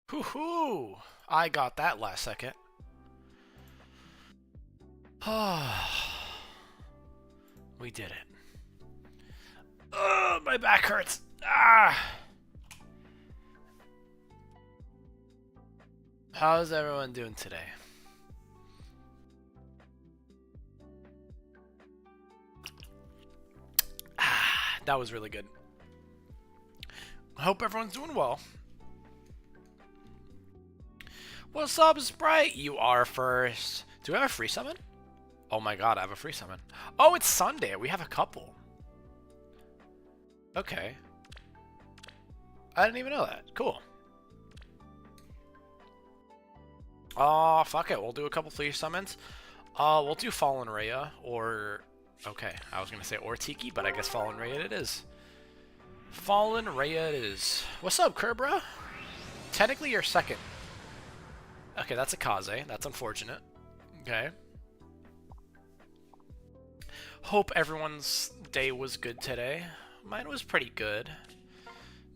Hoo-hoo! I got that last second. We did it. Ugh, my back hurts. Ah! How's everyone doing today? Ah, that was really good. I hope everyone's doing well. What's up, Sprite? You are first. Do we have a free summon? Oh my god, I have a free summon. Oh, it's Sunday. We have a couple. Okay. I didn't even know that. Cool. Fuck it. We'll do a couple free summons. We'll do Fallen Rhea or... Okay, I was gonna say or Tiki, but I guess Fallen Rhea it is. Fallen Rhea it is. What's up, Kerbra? Technically, you're second. Okay, that's a Kaze. That's unfortunate. Okay. Hope everyone's day was good today. Mine was pretty good.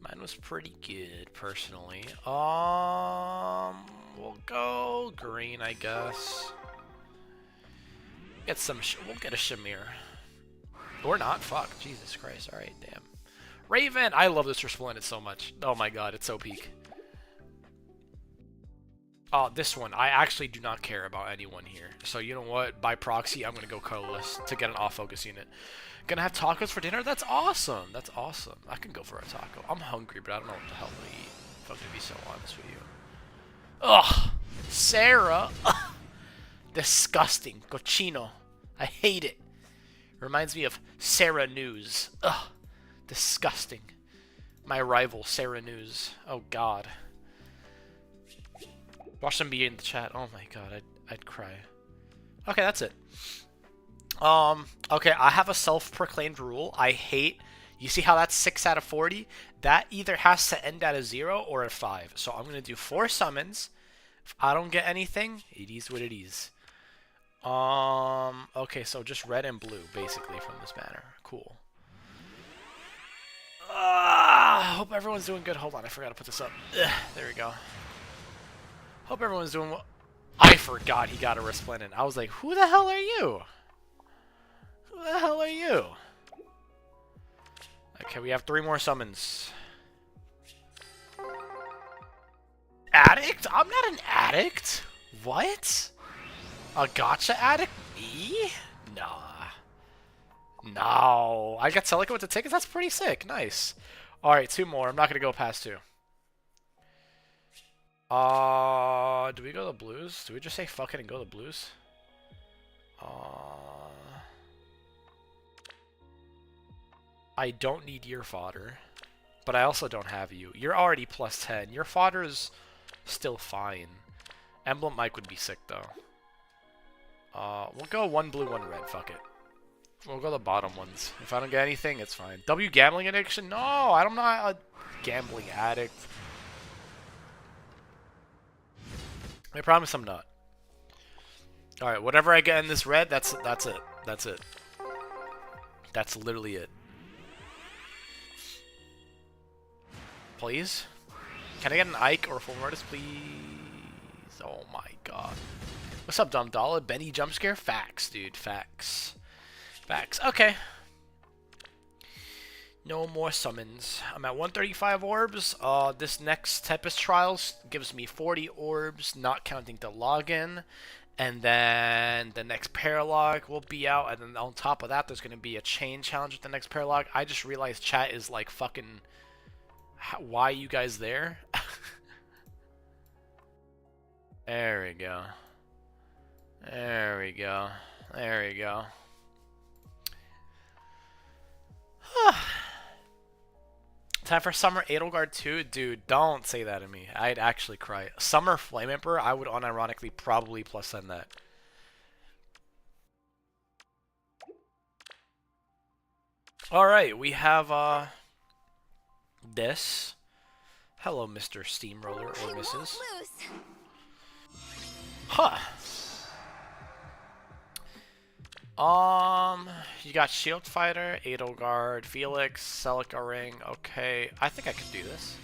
Mine was pretty good, personally. We'll go green, I guess. Get some. We'll get a Shamir. Or not. Fuck. Jesus Christ. All right. Damn. Raven. I love this Resplendent so much. Oh my god. It's so peak. Oh, this one. I actually do not care about anyone here. So you know what? By proxy, I'm gonna go colorless to get an off-focus unit. Gonna have tacos for dinner? That's awesome. That's awesome. I can go for a taco. I'm hungry, but I don't know what the hell to eat. If I'm gonna be so honest with you. Ugh. Sarah. Disgusting. Cochino. I hate it. Reminds me of Sarah News. Ugh. Disgusting. My rival, Sarah News. Oh, God. Watch them be in the chat. Oh, my God. I'd cry. Okay, that's it. Okay, I have a self-proclaimed rule. I hate... You see how that's 6 out of 40? That either has to end at a 0 or a 5. So I'm going to do 4 summons. If I don't get anything, it is what it is. Okay, so just red and blue, basically, from this banner. Cool. I hope everyone's doing good. Hold on, I forgot to put this up. Ugh, there we go. Hope everyone's doing well. I forgot he got a Resplendent. I was like, who the hell are you? Who the hell are you? Okay, we have 3 more summons. Addict? I'm not an addict. What? A gacha addict? Me? Nah. No. I got Celica with the tickets? That's pretty sick. Nice. Alright, 2 more. I'm not going to go past 2. Do we go the blues? Do we just say fuck it and go the blues? I don't need your fodder. But I also don't have you. You're already plus 10. Your fodder's still fine. Emblem Mike would be sick, though. We'll go 1 blue, 1 red. Fuck it. We'll go the bottom ones. If I don't get anything, it's fine. W gambling addiction? No, I'm not a gambling addict. I promise I'm not. Alright, whatever I get in this red, that's it. That's it. That's literally it. Please? Can I get an Ike or a full Mortis, please? Oh my god. What's up, Dumb Dollar? Benny jump scare? Facts, dude. Facts. Facts. Okay. No more summons. I'm at 135 orbs. This next Tempest Trials gives me 40 orbs, not counting the login. And then the next Paralog will be out. And then on top of that, there's going to be a chain challenge with the next Paralog. I just realized chat is like fucking... Why are you guys there? There we go. There we go. There we go. Time for Summer Edelgard 2? Dude, don't say that to me. I'd actually cry. Summer Flame Emperor, I would unironically probably plus send that. Alright, we have this. Hello, Mr. Steamroller or Mrs. Huh. You got Shield Fighter, Edelgard, Felix, Celica Ring. Okay, I think I can do this.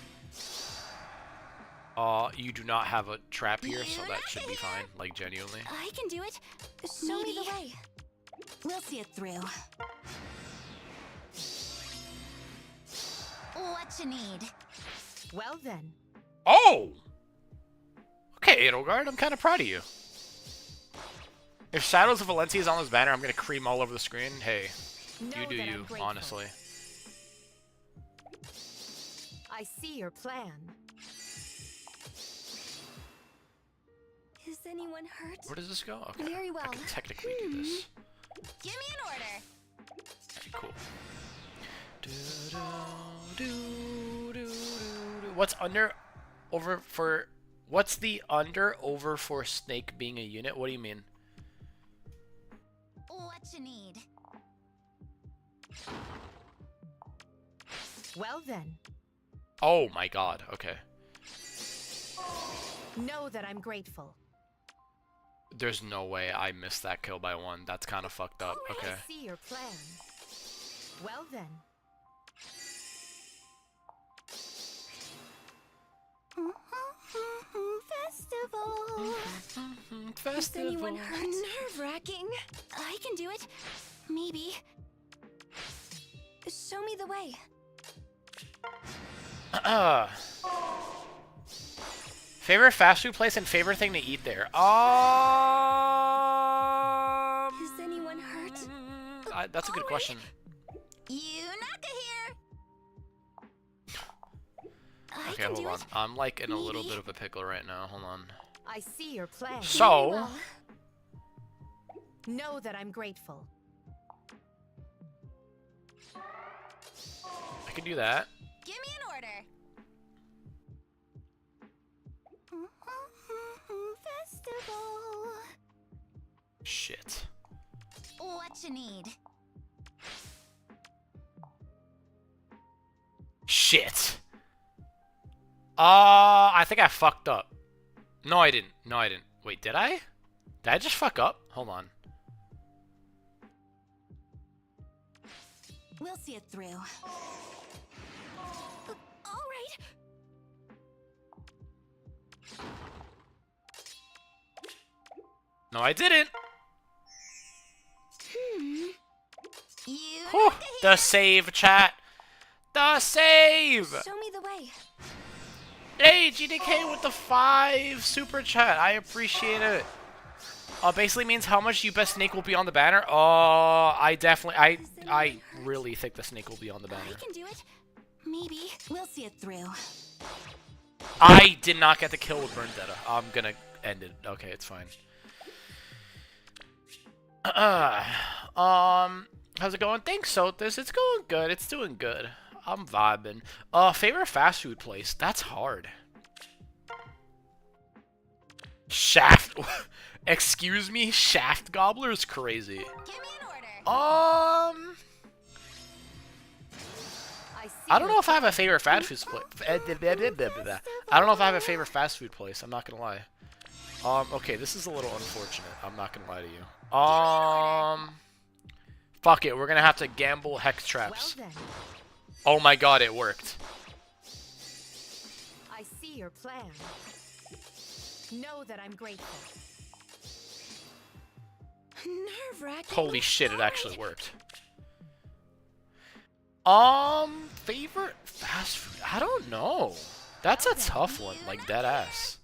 You do not have a trap here, so that should be fine. Like, genuinely. I can do it. Show me the way. We'll see it through. What you need? Well then. Oh! Okay, Edelgard, I'm kind of proud of you. If Shadows of Valencia is on this banner, I'm going to cream all over the screen. Hey, you do you, honestly. I see your plan. Is anyone hurt? Where does this go? Okay. Very well. I can technically do this. Give me an order. Okay, cool. What's what's the over for Snake being a unit? What do you mean? What you need? Well then. Oh my god, okay. Know that I'm grateful. There's no way I missed that kill by 1. That's kind of fucked up. Okay. I see your plan. Well then. Festival. Is anyone hurt? Nerve-wracking. I can do it. Maybe. Show me the way. Favorite fast food place and favorite thing to eat there? Is anyone hurt? That's a good question. Yunaka here. Okay, hold on. I'm like in a little bit of a pickle right now. Hold on. I see your plan. So, know that I'm grateful. I can do that. Give me an order. Festival. Shit. What you need? Shit. I think I fucked up. No, I didn't. No, I didn't. Wait, did I? Did I just fuck up? Hold on. We'll see it through. All right. No, I didn't. You. The save, chat. The save. Show me the way. Hey, GDK with the 5 super chat. I appreciate it. Basically means how much you bet Snake will be on the banner. I really think the Snake will be on the banner. I can do it. Maybe. We'll see it through. I did not get the kill with Vendetta. I'm gonna end it. Okay, it's fine. How's it going? Thanks, Sothis. It's going good. It's doing good. I'm vibing. Favorite fast food place? That's hard. Shaft. Excuse me? Shaft Gobbler is crazy. Give me an order. I don't know if I have a favorite fast food place. I don't know if I have a favorite fast food place. I'm not gonna lie. Okay, this is a little unfortunate. I'm not gonna lie to you. Fuck it. We're gonna have to gamble hex traps. Well then. Oh my god, it worked. I see your plan. Know that I'm grateful. Nerve-wracking. Holy shit, it actually worked. Favorite fast food? I don't know. That's a tough one, like dead ass.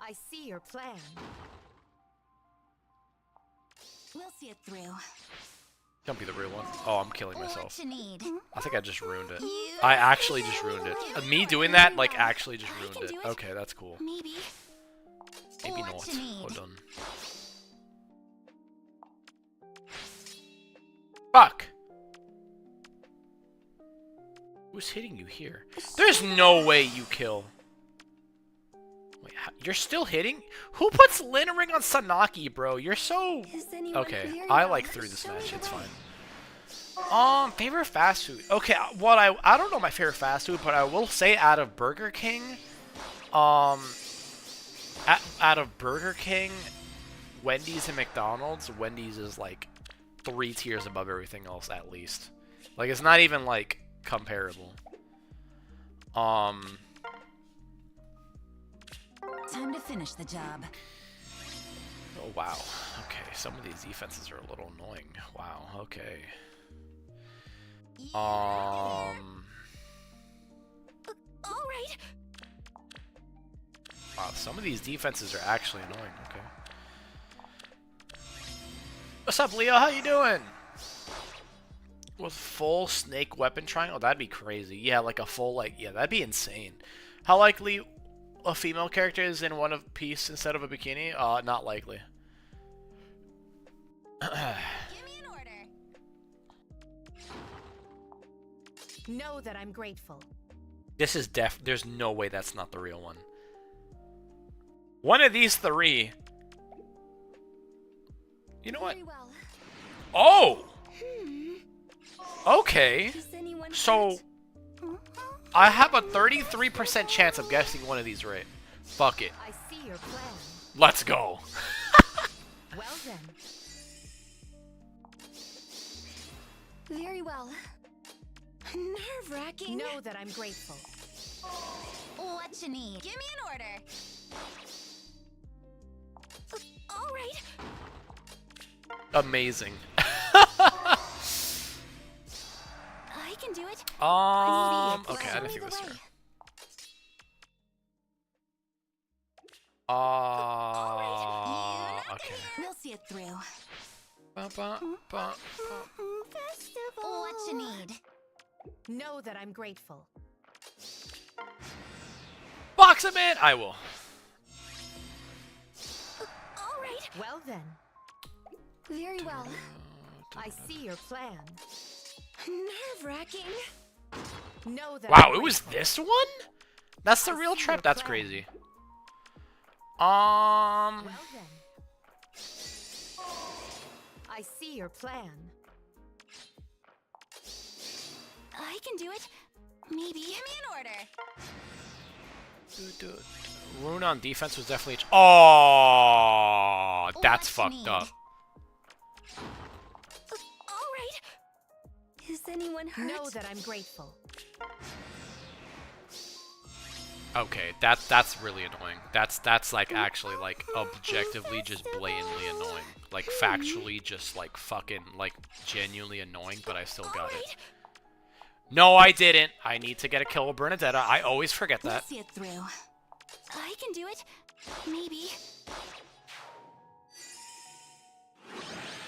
I see your plan. We'll see it through. Don't be the real one. Oh, I'm killing myself. What you need? I think I just ruined it. I actually just ruined it. Me doing that, like, actually just ruined it. Okay, that's cool. Maybe. Maybe What not. you need? Hold on. Fuck! Who's hitting you here? There's no way you kill. Wait, you're still hitting? Who puts Linnering on Sanaki, bro? You're so... Okay, I like through this match. It's fine. Favorite fast food. Okay, I don't know my favorite fast food, but I will say out of Burger King, out of Burger King, Wendy's and McDonald's, Wendy's is like 3 tiers above everything else at least. Like it's not even like comparable. Time to finish the job. Oh, wow. Okay, some of these defenses are a little annoying. Wow, okay. All right. Wow, some of these defenses are actually annoying, okay. What's up, Leo? How you doing? With full snake weapon triangle? That'd be crazy. Yeah, like a full, like, yeah, that'd be insane. How likely a female character is in one piece instead of a bikini? Not likely. Give me an order. Know that I'm grateful. This is there's no way that's not the real one. One of these three. You know what? Very well. Oh! Okay. Is anyone So, hurt? I have a 33% chance of guessing one of these right. Fuck it. I see your plan. Let's go. Well then. Very well. Nerve-wracking. Know that I'm grateful. What you need? Give me an order. All right. Amazing. I can do it. Okay, I didn't think this through. Okay. We'll see it through. Festival. What you need? Know that I'm grateful. Box him in! I will. All right. Well then. Very well. I see your plan. Nerve-wracking. Know that Wow, I'm it was grateful. this one? That's the I real see trap? your That's plan. crazy. Well then. I see your plan. I can do it. Maybe. Give me an order. Rune on defense was definitely. Oh, that's What you fucked need? up. All right. Is anyone hurt? Know that I'm grateful. Okay, that's really annoying. That's like actually like objectively just blatantly annoying. Like factually just like fucking like genuinely annoying, but I still got it. No, I didn't. I need to get a kill with Bernadetta. I always forget We'll that. see it through. I can do it. Maybe.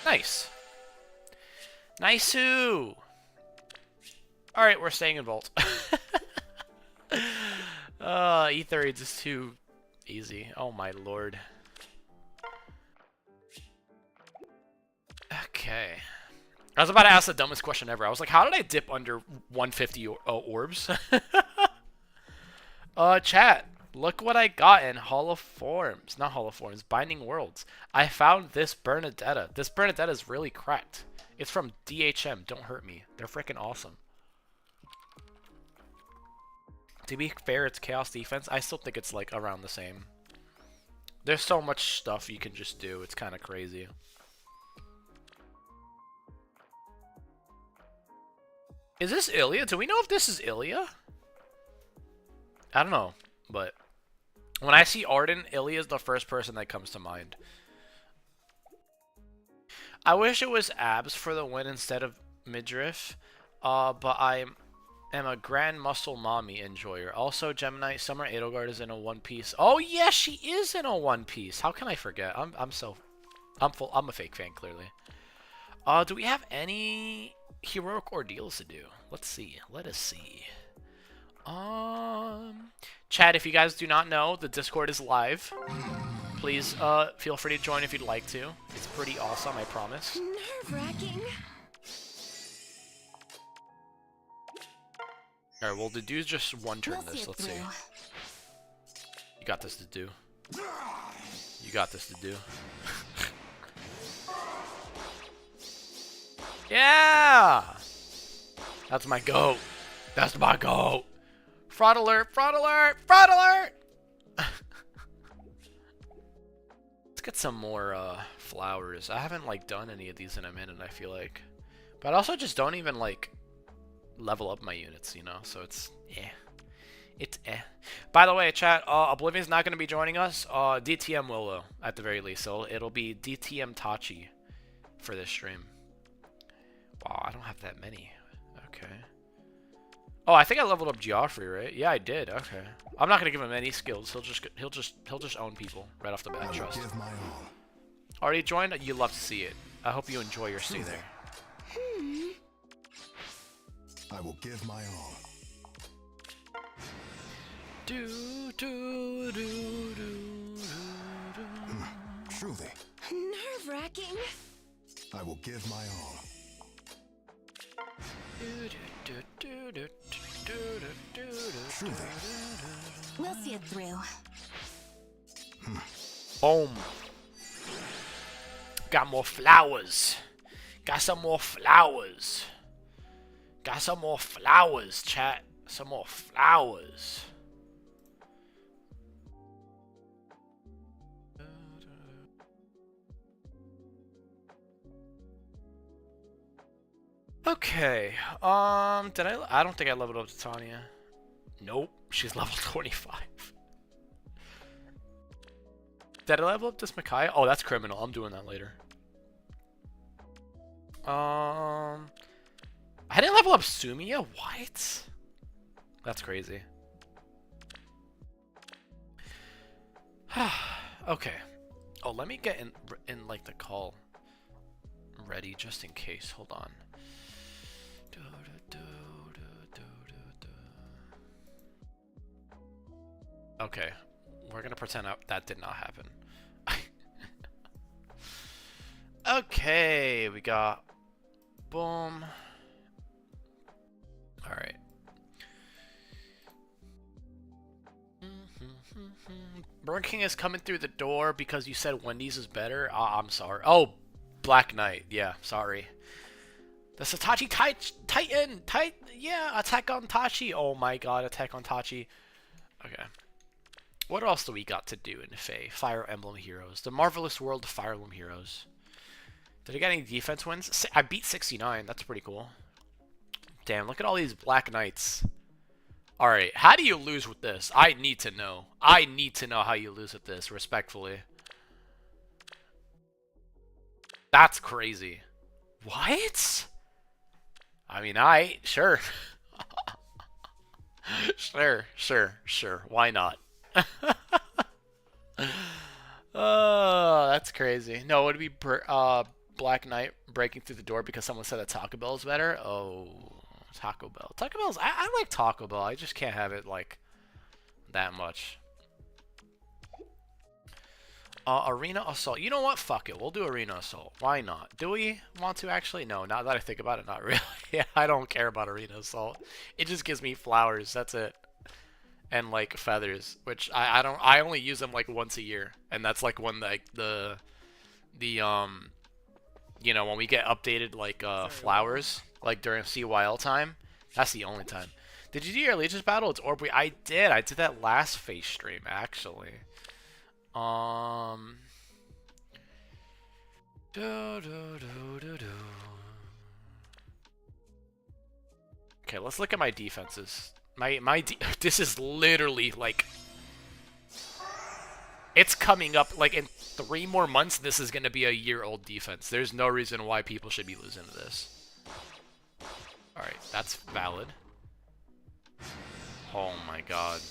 Nice. Nice-oo. Alright, we're staying in Vault. Aether Raids is too easy. Oh my lord. Okay. I was about to ask the dumbest question ever. I was like, how did I dip under 150 orbs? Chat. Look what I got in Hall of Forms. Not Hall of Forms. Binding Worlds. I found this Bernadetta. This Bernadetta is really cracked. It's from DHM. Don't hurt me. They're freaking awesome. To be fair, it's Chaos Defense. I still think it's like around the same. There's so much stuff you can just do. It's kind of crazy. Is this 𝔉𝔬𝔩? Do we know if this is 𝔉𝔬𝔩? I don't know, but when I see Arden, 𝔉𝔬𝔩 is the first person that comes to mind. I wish it was abs for the win instead of midriff, but I am a grand muscle mommy enjoyer. Also, Gemini Summer Edelgard is in a One Piece. Oh yeah, she is in a One Piece. How can I forget? I'm a fake fan clearly. Do we have any heroic ordeals to do? Let's see. Let us see. Chat, if you guys do not know, the Discord is live. Please feel free to join if you'd like to. It's pretty awesome, I promise. Nerve-wracking. Alright, well, the dude's just one turn We'll see this. it Let's see. through. You got this to do. You got this to do. Yeah! That's my goat. That's my goat. Fraud alert, fraud alert, fraud alert! Let's get some more flowers. I haven't like done any of these in a minute, I feel like. But I also just don't even like level up my units, you know? So it's eh. It's eh. By the way, chat, Oblivion's not going to be joining us. DTM will, though, at the very least. So it'll be DTM Tachi for this stream. Wow, I don't have that many. Okay. Oh, I think I leveled up Geoffrey, right? Yeah, I did. Okay. I'm not going to give him any skills. He'll just own people right off the bat. Trust. Already joined? You love to see it. I hope you enjoy your stay there. I will give my all. Truly. Nerve-wracking. I will give my all. Truly. We'll see it through. Boom. Got more flowers. Got some more flowers. Got some more flowers, chat. Some more flowers. Okay. I don't think I leveled up to Tanya. Nope. She's level 25. Did I level up this Micaiah? Oh, that's criminal. I'm doing that later. I didn't level up Sumia? What? That's crazy. Okay. Oh, let me get in like the call ready just in case. Hold on. Okay. We're gonna pretend that did not happen. Okay, we got boom. All right. Burger King is coming through the door because you said Wendy's is better. I'm sorry. Oh, Black Knight. Yeah, sorry. The Satachi Titan. Yeah, Attack on Tachi. Oh my god, Attack on Tachi. Okay. What else do we got to do in Fae? Fire Emblem Heroes. The Marvelous World of Fire Emblem Heroes. Did I get any defense wins? I beat 69. That's pretty cool. Damn, look at all these Black Knights. Alright, how do you lose with this? I need to know. I need to know how you lose with this, respectfully. That's crazy. What? I mean, sure. Sure. Why not? Oh, that's crazy. No, would it be Black Knight breaking through the door because someone said that Taco Bell is better? Oh, Taco Bell. Taco Bell's... I like Taco Bell. I just can't have it, like, that much. Arena Assault. You know what? Fuck it. We'll do Arena Assault. Why not? Do we want to actually? No, now that I think about it, not really. Yeah, I don't care about Arena Assault. It just gives me flowers. That's it. And, like, feathers. Which I only use them, like, once a year. And that's, like, when, like, you know, when we get updated, like, flowers, like, during CYL time. That's the only time. Did you do your Allegiance battle? It's Orb. I did. I did that last face stream, actually. Okay, let's look at my defenses. This is literally like it's coming up like in 3 more months. This is gonna be a year-old defense. There's no reason why people should be losing to this. All right, that's valid. Oh my god.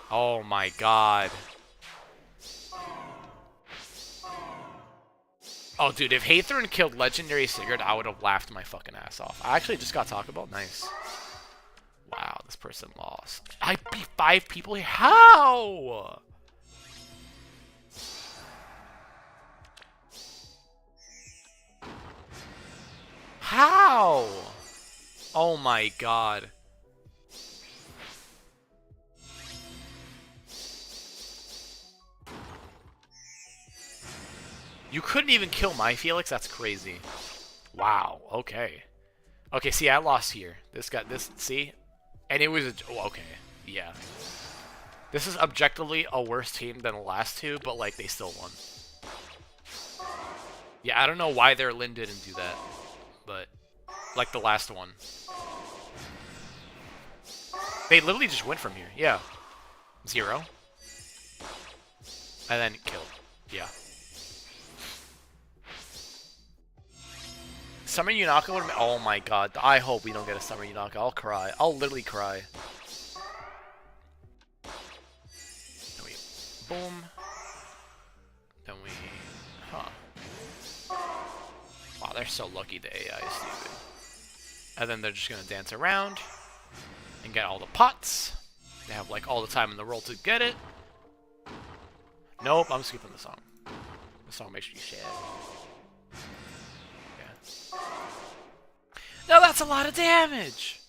Oh my god. Oh, dude, if Hathorn killed Legendary Sigurd, I would have laughed my fucking ass off. I actually just got Taco Bell. Nice. Wow, this person lost. I beat 5 people here. How? How? Oh my god. You couldn't even kill my Felix? That's crazy. Wow, okay. Okay, see, I lost here. See? And it was okay, yeah. This is objectively a worse team than the last 2, but, like, they still won. Yeah, I don't know why their Lin didn't do that, but, like the last one. They literally just went from here. Yeah. 0. And then kill. Yeah. Summer Yunaka would have been... Oh my god. I hope we don't get a Summer Yunaka. I'll cry. I'll literally cry. Then we... Boom. Then we... Huh. Wow, they're so lucky the AI is stupid. And then they're just gonna dance around and get all the pots. They have like all the time in the world to get it. Nope, I'm skipping the song. The song makes you sad. Yeah. Now that's a lot of damage!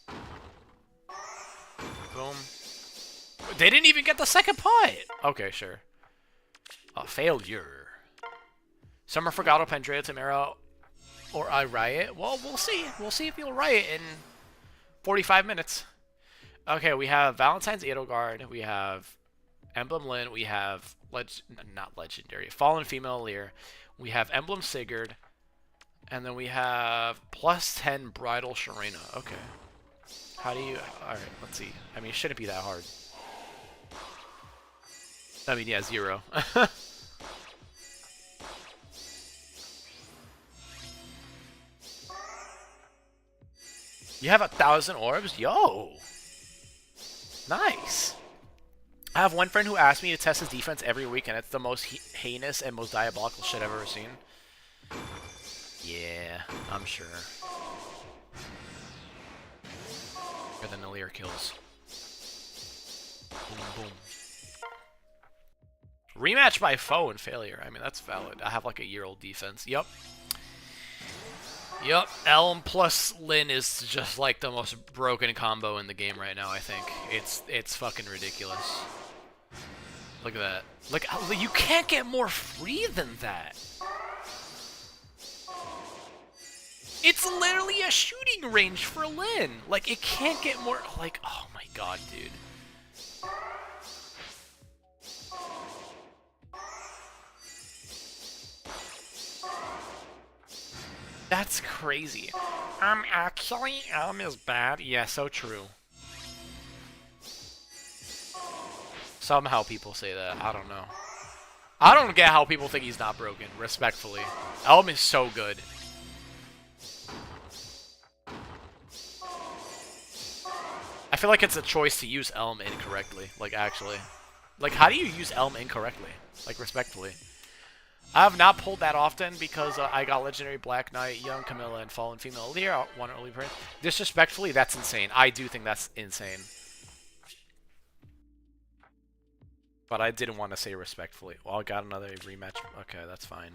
Boom. They didn't even get the second pot! Okay, sure. A failure. Summer forgot Pendrea Tamara or I riot. Well, we'll see. We'll see if you'll riot in 45 minutes. Okay, we have Valentine's Edelgard. We have Emblem Lyn. We have not legendary. Fallen Female Lear. We have Emblem Sigurd. And then we have +10 Bridal Sharena. Okay. How do you... Alright, let's see. I mean, it shouldn't be that hard. I mean, yeah, 0. You have 1,000 orbs? Yo! Nice! I have one friend who asked me to test his defense every week, and it's the most heinous and most diabolical shit I've ever seen. Yeah, I'm sure. Better than the Lear kills. Boom, boom. Rematch by foe and failure. I mean, that's valid. I have like a year-old defense. Yup. Yup. Elm plus Lyn is just like the most broken combo in the game right now, I think. It's fucking ridiculous. Look at that. Like, you can't get more free than that. It's literally a shooting range for Lyn. Like, it can't get more... Like, oh my god, dude. That's crazy. Actually, Elm is bad. Yeah, so true. Somehow people say that. I don't know. I don't get how people think he's not broken, respectfully. Elm is so good. I feel like it's a choice to use Elm incorrectly. Like, actually. Like, how do you use Elm incorrectly? Like, respectfully. I have not pulled that often because I got Legendary Black Knight, Young Camilla, and Fallen Female Lear. One early print. Disrespectfully, that's insane. I do think that's insane. But I didn't want to say respectfully. Well, I got another rematch. Okay, that's fine.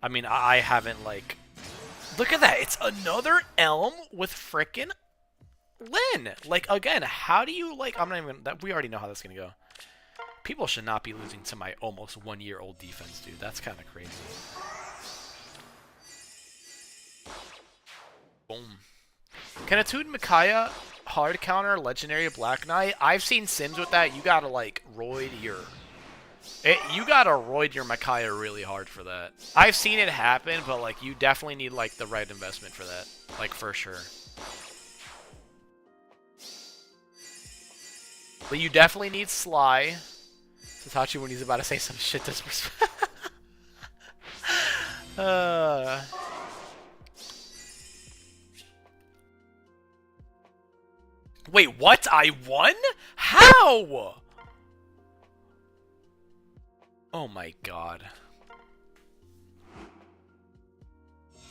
I mean, I haven't, like... Look at that! It's another Elm with frickin' Lyn! Like, again, how do you, like... I'm not even... We already know how that's gonna go. People should not be losing to my almost 1-year-old defense, dude. That's kind of crazy. Boom. Can a Toon Micaiah hard counter Legendary Black Knight? I've seen Sims with that. You gotta, like, roid your... you gotta roid your Micaiah really hard for that. I've seen it happen, but, like, you definitely need, like, the right investment for that. Like, for sure. But you definitely need Sly. Satachi when he's about to say some shit disrespect. Wait, what? I won? How? Oh my god.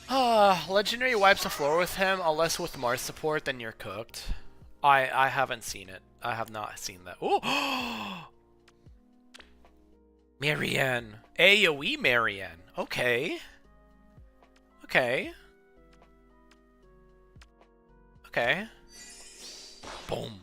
Legendary wipes the floor with him, unless with Mars support, then you're cooked. I haven't seen it. I have not seen that. Ooh! Marianne. AoE Marianne. Okay. Okay. Okay. Boom.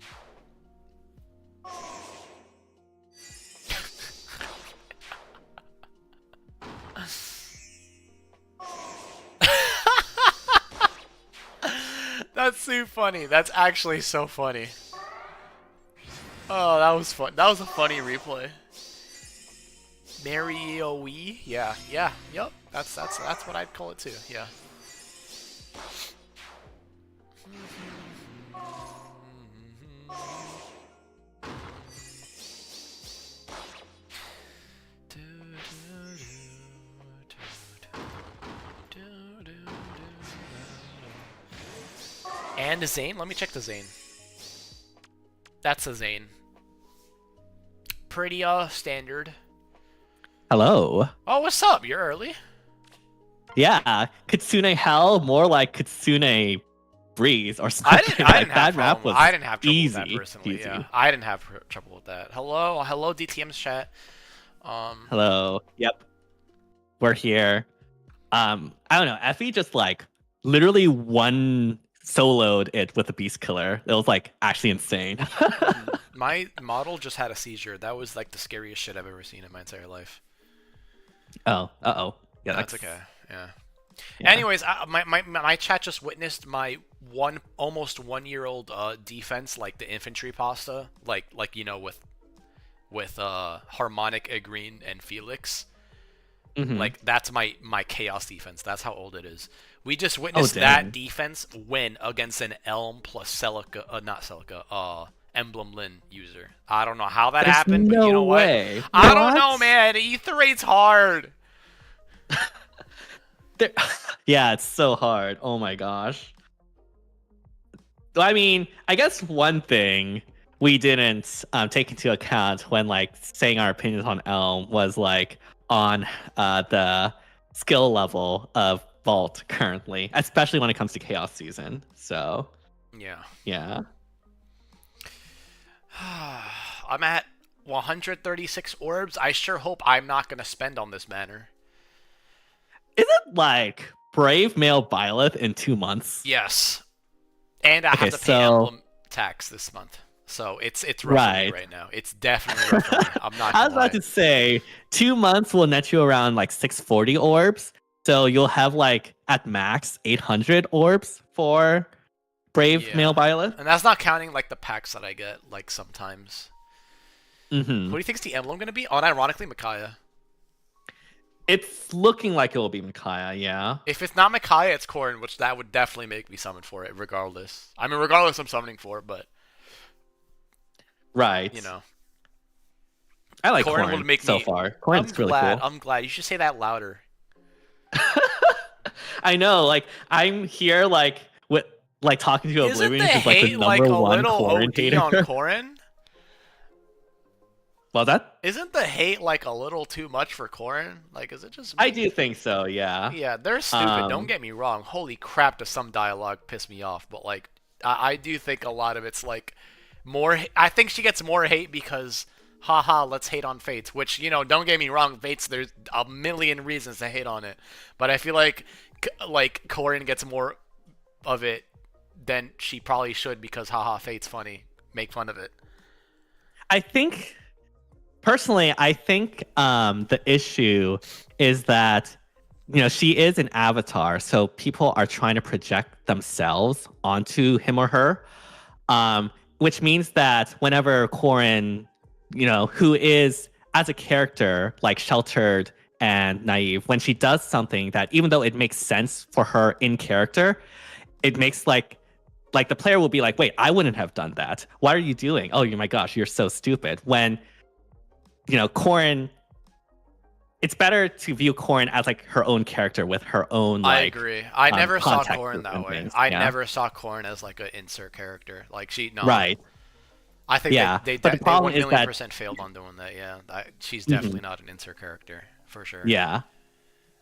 That's so funny. That's actually so funny. Oh, that was fun. That was a funny replay. Marioe? Yeah, yeah, yep. That's what I'd call it too. Yeah. And a Zane? Let me check the Zane. That's a Zane. Pretty, standard. Hello. Oh, what's up? You're early. Yeah, Kitsune Hell, more like Kitsune Breeze or something. I didn't have that map trouble. was I didn't have trouble easy, with that personally. easy. Yeah, I didn't have trouble with that. Hello, DTM's chat. Hello. Yep. We're here. I don't know. Effie just like literally one soloed it with a beast killer. It was like actually insane. My model just had a seizure. That was like the scariest shit I've ever seen in my entire life. Oh, uh-oh. Yeah, that's okay. Yeah. Anyways, my chat just witnessed my almost 1 year old defense, like the infantry pasta, like you know with Harmonic, Agreen, and Felix. Like that's my chaos defense. That's how old it is. We just witnessed that defense win against an Elm plus Celica, Emblem Lin user. I don't know how that happened, but you know what? I don't know, man. Aether Raids hard. Yeah, it's so hard. Oh my gosh. I mean, I guess one thing we didn't take into account when like saying our opinions on Elm was like on the skill level of Vault currently, especially when it comes to Chaos Season. So yeah. I'm at 136 orbs. I sure hope I'm not gonna spend on this manner. Is it like Brave Male Byleth in 2 months? Yes. And I have to pay Emblem tax this month. So it's rough for me right now. It's definitely rough for me. I'm not gonna I was about to say 2 months will net you around like 640 orbs. So you'll have like at max 800 orbs for Brave Male Byleth. And that's not counting like the packs that I get like sometimes. Mm-hmm. Who do you think's the emblem gonna be? Unironically, Micaiah. It's looking like it will be Micaiah, yeah. If it's not Micaiah, it's Corrin, which that would definitely make me summon for it, regardless. I mean, regardless, I'm summoning for it, but right, you know, I like Corrin Corrin would make so me, far. Corrin's really cool. I'm glad. You should say that louder. I know, like I'm here, like with like talking to Oblivion, who's like the number like a one little Corrin OD hater. on Corrin? Well, that isn't the hate like a little too much for Corrin? Like, is it just me? I do think so, yeah. Yeah, they're stupid. Don't get me wrong. Holy crap, does some dialogue piss me off? But like, I do think a lot of it's like more. I think she gets more hate because, haha, let's hate on Fates. Which, you know, don't get me wrong, Fates. There's a million reasons to hate on it, but I feel like Corrin gets more of it than she probably should because, haha, Fate's funny. Make fun of it. I think. Personally, I think the issue is that, you know, she is an avatar, so people are trying to project themselves onto him or her, which means that whenever Corrin, you know, who is as a character like sheltered and naive, when she does something that even though it makes sense for her in character, it makes like the player will be like, wait, I wouldn't have done that. Why are you doing? Oh, my gosh, you're so stupid. When you know, Corrin, it's better to view Corrin as like her own character with her own like. I agree. I never saw Corrin that way. Things, I never saw Corrin as like an insert character. Like Right. I think they but the problem 1,000,000% failed on doing that. Yeah, she's definitely not an insert character for sure. Yeah.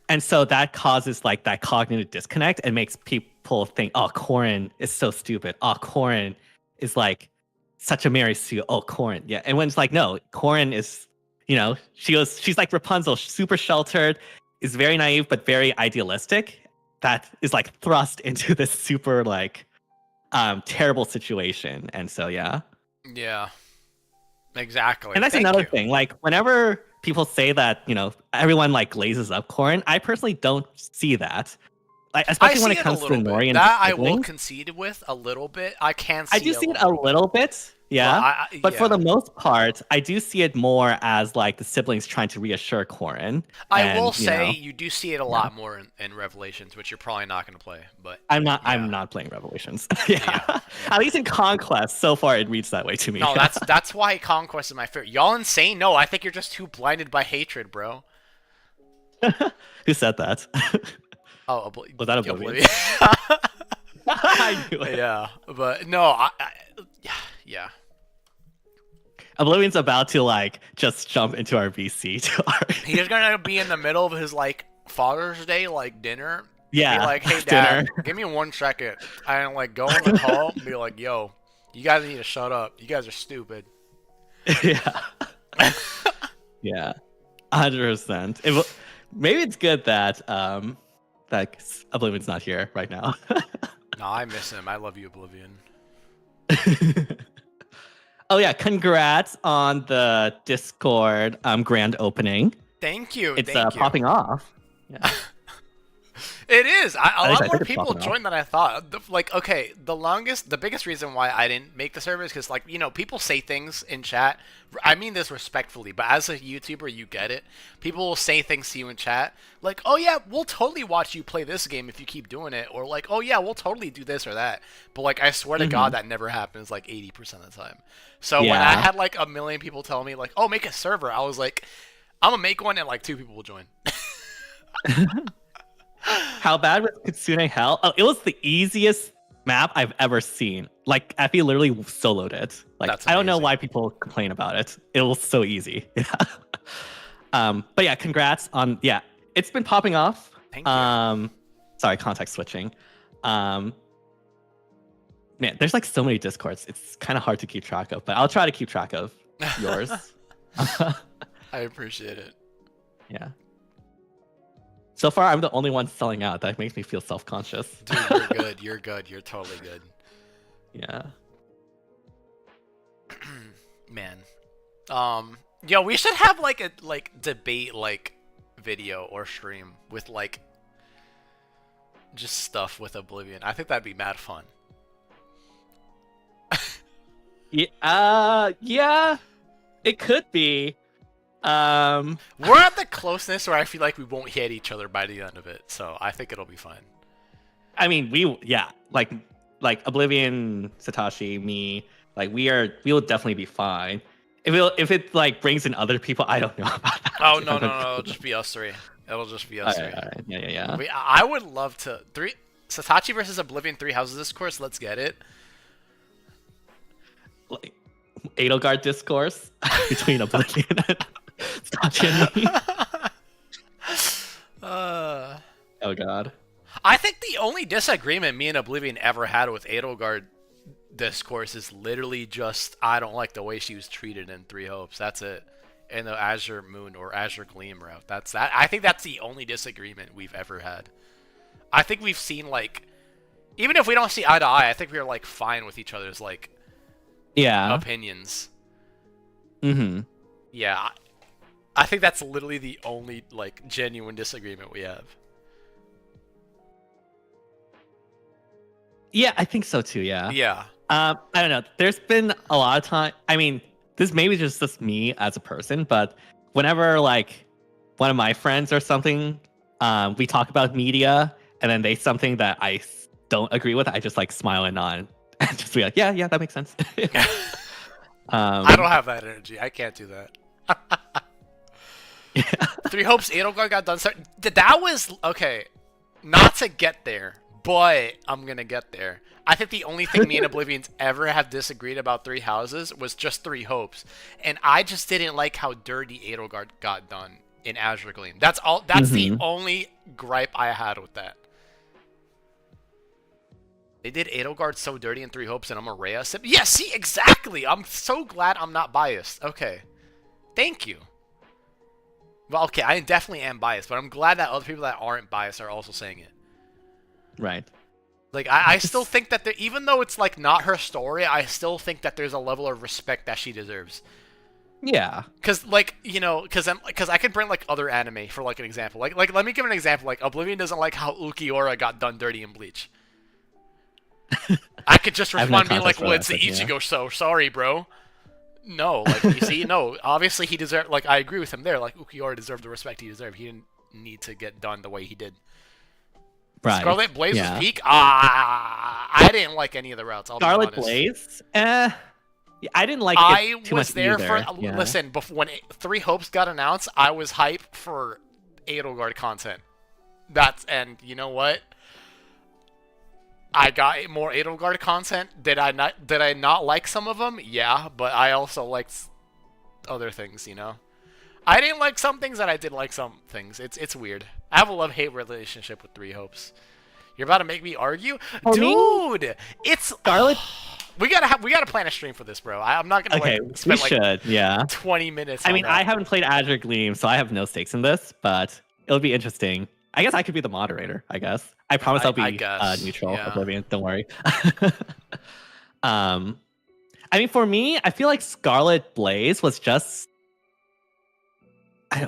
And so that causes like that cognitive disconnect and makes people think, oh, Corrin is so stupid. Oh, Corrin is like such a Mary Sue. Oh, Corrin. Yeah. And when it's like, no, Corrin is, you know, she's like Rapunzel, super sheltered, is very naive, but very idealistic. That is like thrust into this super like terrible situation. And so, yeah. Yeah, exactly. And that's another thing. Like whenever people say that, you know, everyone like glazes up Corrin, I personally don't see that. Like, especially when it comes to Nori, that I will concede with a little bit. I can see. I do see it a little bit, yeah. Well, but for the most part, I do see it more as like the siblings trying to reassure Corrin. I will say you do see it a lot more in Revelations, which you're probably not going to play. But I'm not playing Revelations. At least in Conquest, so far it reads that way to me. No, that's why Conquest is my favorite. Y'all insane? No, I think you're just too blinded by hatred, bro. Who said that? Oh, was that Oblivion? I knew it. Yeah, but no, yeah. Oblivion's about to like just jump into our VC to our He's gonna be in the middle of his like Father's Day like dinner. yeah. Be like, hey dinner. dad, give me 1 second. And like go in the call and be like, yo, you guys need to shut up. You guys are stupid. Yeah. Yeah. 100%. Maybe it's good that that Oblivion's not here right now. No, I miss him. I love you, Oblivion. Oh yeah, congrats on the Discord grand opening. Thank you. It's thank you. popping off. Yeah. It is. A lot I more think it's people popping off. joined than I thought. Like, okay, the biggest reason why I didn't make the server is because, like, you know, people say things in chat. I mean this respectfully, but as a YouTuber, you get it. People will say things to you in chat, like, oh yeah, we'll totally watch you play this game if you keep doing it, or like, oh yeah, we'll totally do this or that. But like, I swear to God, that never happens like 80% of the time. So when I had like 1 million people tell me like, oh, make a server, I was like, I'm gonna make one and like 2 people will join. How bad was Kitsune Hell? Oh, it was the easiest map I've ever seen. Like, Effie literally soloed it. Like, That's I don't know amazing. why people complain about it. It was so easy. But yeah, congrats on it's been popping off. Thank you. Sorry, context switching. Man, there's like so many Discords. It's kind of hard to keep track of, but I'll try to keep track of yours. I appreciate it. Yeah. So far, I'm the only one selling out. That makes me feel self-conscious. Dude, you're good. You're good. You're totally good. Yeah. Man. Yo, we should have like a debate video or stream with like just stuff with Oblivion. I think that'd be mad fun. Yeah, it could be. We're at the closeness where I feel like we won't hit each other by the end of it, so I think it'll be fine. I mean, like Oblivion, Satoshi, me, like we will definitely be fine. If it like brings in other people, I don't know about that. Oh no, it'll just be us 3. It'll just be us 3. All right. Yeah. I would love to Satoshi versus Oblivion 3 houses discourse. Let's get it. Like Edelgard discourse between Oblivion and Satoshi and me. Oh god. I think the only disagreement me and Oblivion ever had with Edelgard discourse is literally just I don't like the way she was treated in Three Hopes. That's it. In the Azure Moon or Azure Gleam route. That's that. I think that's the only disagreement we've ever had. I think we've seen like, even if we don't see eye to eye, I think we're like fine with each other's like opinions. Mm-hmm. Yeah, I think that's literally the only like genuine disagreement we have. Yeah, I think so too. Yeah. Yeah. I don't know. There's been a lot of time. I mean, this maybe just me as a person, but whenever like one of my friends or something, we talk about media, and then they something that I don't agree with, I just like smile and nod and just be like, yeah, that makes sense. I don't have that energy. I can't do that. Yeah. Three Hopes Edelgard got done. That was okay. Not to get there, but I'm gonna get there. I think the only thing me and Oblivion's ever have disagreed about Three Houses was just Three Hopes, and I just didn't like how dirty Edelgard got done in Azure Gleam. That's all. That's the only gripe I had with that. They did Edelgard so dirty in Three Hopes, and I'm a Rhea. Yeah, see, exactly. I'm so glad I'm not biased. Okay, thank you. Well, okay, I definitely am biased, but I'm glad that other people that aren't biased are also saying it. Right. Like, I still think that there, even though it's like not her story, I still think that there's a level of respect that she deserves. Yeah. Cause like, you know, cause I could bring like other anime for like an example. Like let me give an example. Like Oblivion doesn't like how Ukiura got done dirty in Bleach. I could just respond being like, well, it's the Ichigo show. Sorry, bro. No, like you see, no. Obviously, he deserved. Like I agree with him there. Like Ukiura deserved the respect he deserved. He didn't need to get done the way he did. Right. Scarlet Blaze was peak. I didn't like any of the routes. I'll Scarlet be honest. Blaze. I didn't like. I it too was much there either. for. Listen, before when Three Hopes got announced, I was hyped for Edelgard content. And you know what? I got more Edelgard content. Did I not like some of them? Yeah, but I also liked other things, you know. I didn't like some things, and I did like some things. It's weird. I have a love-hate relationship with Three Hopes. You're about to make me argue, dude. It's Scarlet. we gotta plan a stream for this, bro. I'm not gonna Okay, like spend we should. Yeah. 20 minutes. I on mean, that. I haven't played Azure Gleam, so I have no stakes in this, but it'll be interesting. I guess I could be the moderator. I guess. I promise I'll be neutral. Yeah. Oblivion. Don't worry. I mean, for me, I feel like Scarlet Blaze was just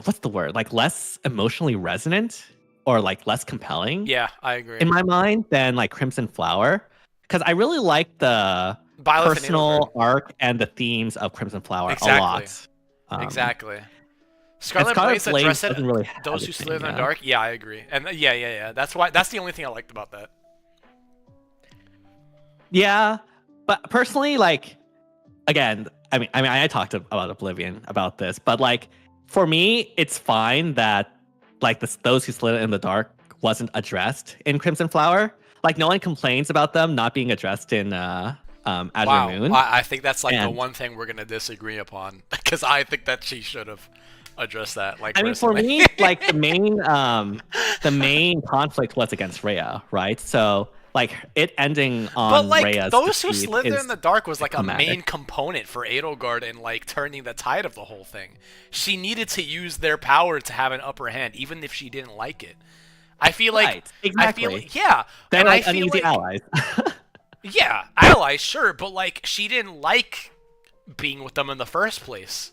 what's the word? Like less emotionally resonant or like less compelling. Yeah, I agree. In my mind than like Crimson Flower, because I really like the Violet and personal Edelgard. arc and the themes of Crimson Flower Exactly. a lot. Exactly. And Scarlet Blaze addressed doesn't really have those who anything, slither in the yeah. dark. Yeah, I agree. And yeah. That's the only thing I liked about that. Yeah, but personally, like, again, I talked about Oblivion about this, but like, for me, it's fine that like those who slid in the dark wasn't addressed in Crimson Flower. Like, no one complains about them not being addressed in Azure Moon. I think that's like the And- one thing we're gonna disagree upon because I think that she should have addressed that. Like, I mean, for personally. me, like the main conflict was against Rhea, right? So like it ending on but like Rhea's those who defeat slither is in the dark was like a dramatic. main component for Edelgard and like turning the tide of the whole thing. She needed to use their power to have an upper hand, even if she didn't like it. I feel like Right, exactly. I feel yeah, They're and like I feel uneasy like, allies. Yeah, allies, sure, but like she didn't like being with them in the first place.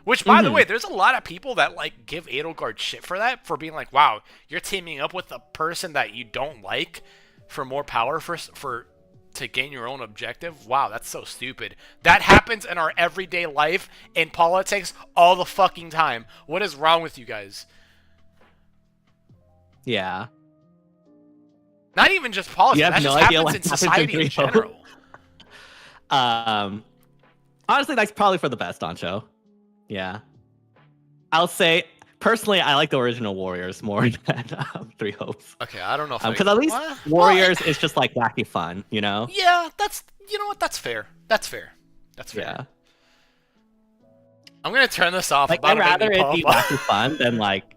Which, by the way, there's a lot of people that like give Edelgard shit for that, for being like, "Wow, you're teaming up with a person that you don't like for more power for to gain your own objective." Wow, that's so stupid. That happens in our everyday life in politics all the fucking time. What is wrong with you guys? Yeah. Not even just politics. You have that no just idea happens what in happens in society in 3-0. general. Honestly, that's probably for the best, Ancho. Yeah. I'll say, personally, I like the original Warriors more than Three Hopes. Okay, I don't know if Because at least What? Warriors is just like wacky fun, you know? Yeah, that's, you know what, that's fair. That's fair. That's fair. Yeah. I'm gonna turn this off. Like, About I'd to make rather me it be pop. wacky fun than like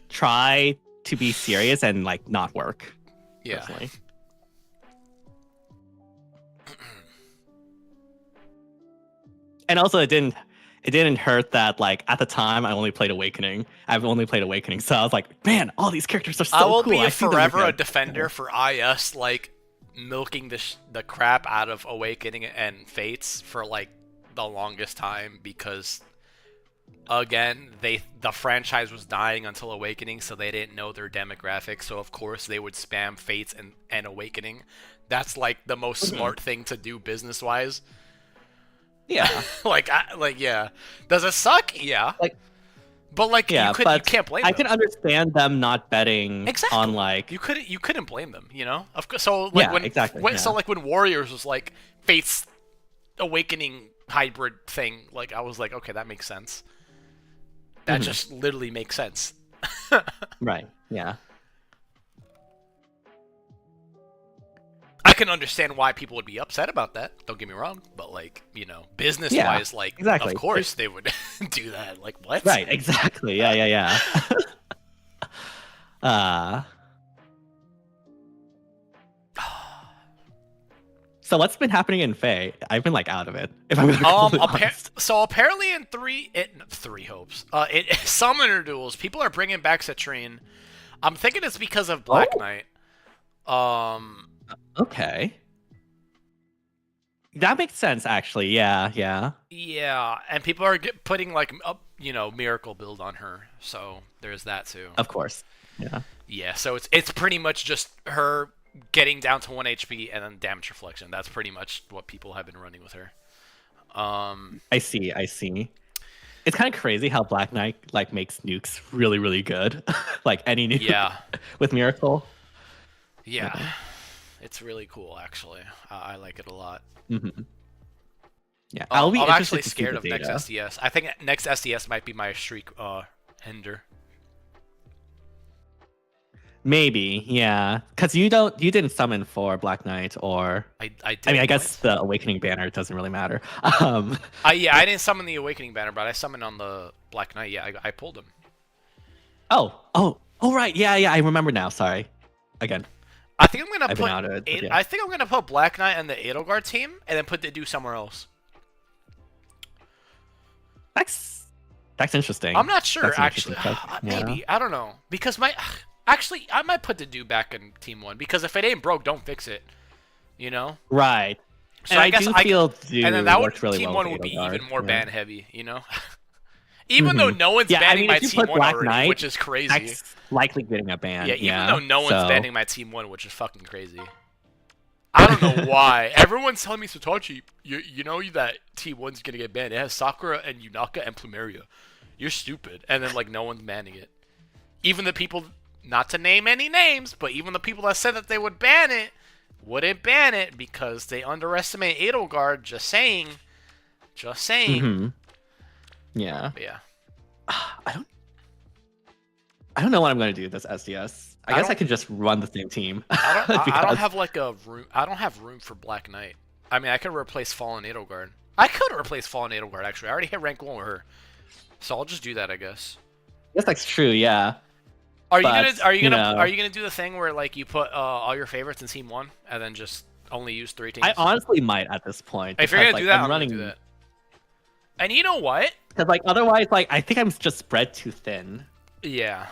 try to be serious and like not work. Yeah. Personally. And also it didn't hurt that like at the time I've only played Awakening, so I was like, man, all these characters are so I will cool. be I see them forever a again. defender for IS, like milking the crap out of Awakening and Fates for like the longest time, because again, the franchise was dying until Awakening, so they didn't know their demographic, so of course they would spam Fates and Awakening. That's like the most smart thing to do business wise. Yeah. Yeah. Does it suck? Yeah. Like, but like yeah, you but can't blame them. I can understand them not betting Exactly. on like you couldn't blame them, you know. Of course. So like Yeah, when exactly, so yeah. like when Warriors was like Fates Awakening hybrid thing, like I was like, okay, that makes sense. That just literally makes sense. right. Yeah. I can understand why people would be upset about that. Don't get me wrong, but like, you know, business wise, like exactly. of course they would do that. Like what? Right, exactly. Yeah. So what's been happening in Fae? I've been like out of it. If I'm honest. So apparently in three hopes. Summoner duels, people are bringing back Citrine. I'm thinking it's because of Black Knight. Okay. That makes sense, actually. Yeah. Yeah, and people are putting like miracle build on her. So there's that too. Of course. Yeah. Yeah, so it's pretty much just her getting down to 1 HP and then damage reflection. That's pretty much what people have been running with her. I see. It's kind of crazy how Black Knight like makes nukes really, really good. Like any nuke. Yeah. With Miracle. Yeah. It's really cool, actually. I like it a lot. Mm-hmm. Yeah, I'm interested actually to see scared the of next data. SDS. I think next SDS might be my streak ender. Maybe, yeah. Because you didn't summon for Black Knight or I I mean, I did. guess the Awakening banner doesn't really matter. Yeah, I didn't summon the Awakening banner, but I summoned on the Black Knight. Yeah, I pulled him. Oh, right. Yeah, I remember now. Sorry. Again, I think I'm gonna I've put. been out of it. But yeah. I think I'm gonna put Black Knight and the Edelgard team, and then put the do somewhere else. That's interesting. I'm not sure That's an actually. interesting pick. Yeah. Maybe I don't know because actually I might put the do back in Team 1 because if it ain't broke, don't fix it. You know. Right. So And I guess do feel and then that would works really Team well 1 with would be Edelgard, even more yeah. ban heavy. You know. Even though no one's Yeah, I banning mean, my if you Team put 1 Black already, Knight, which is crazy. That's likely getting a ban. Yeah, even yeah. though no one's So- banning my Team 1, which is fucking crazy. I don't know why. Everyone's telling me, Satoshi, you know that Team 1's gonna get banned. It has Sakura and Yunaka and Plumeria. You're stupid. And then, like, no one's banning it. Even the people, not to name any names, but even the people that said that they would ban it, wouldn't ban it because they underestimate Edelgard. Just saying. Just saying. Mhm. Yeah. But yeah. I don't know what I'm gonna do with this SDS. I guess I could just run the same team. I don't because- have like a room. I don't have room for Black Knight. I mean, I could replace Fallen Edelgard. I could replace Fallen Edelgard actually. I already hit rank 1 with her, so I'll just do that, I guess. Yes, that's true. Yeah. Are you But, gonna do the thing where like you put all your favorites in Team 1 and then just only use 3 teams? I honestly might at this point. If you're gonna because, do that, I'm I'm running gonna do that. And you know what? because like otherwise, like I think I'm just spread too thin. Yeah.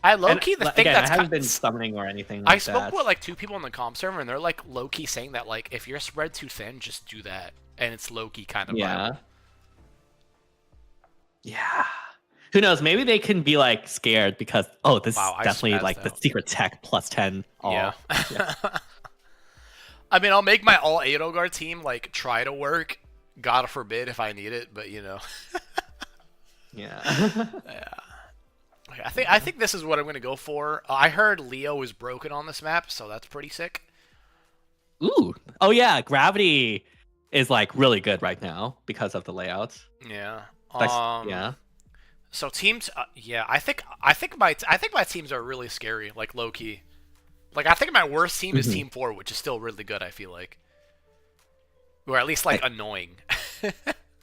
I low key the thing again, that's I haven't kind been summoning or anything like I spoke that. with like 2 people on the comp server, and they're like low key saying that like if you're spread too thin, just do that, and it's low key kind of Yeah. viable. Yeah. Who knows? Maybe they can be like scared because this Wow, I is definitely spazzed like the out. secret tech plus 10 all. Yeah. Yeah. I mean, I'll make my all Edelgard team like try to work. God forbid if I need it, but you know. Yeah. Okay, I think this is what I'm gonna go for. I heard Leo is broken on this map, so that's pretty sick. Ooh. Oh yeah, gravity is like really good right now because of the layout. Yeah. Yeah. So teams, yeah, I think my teams are really scary, like low key. Like I think my worst team is Team 4, which is still really good. I feel like, or at least like annoying.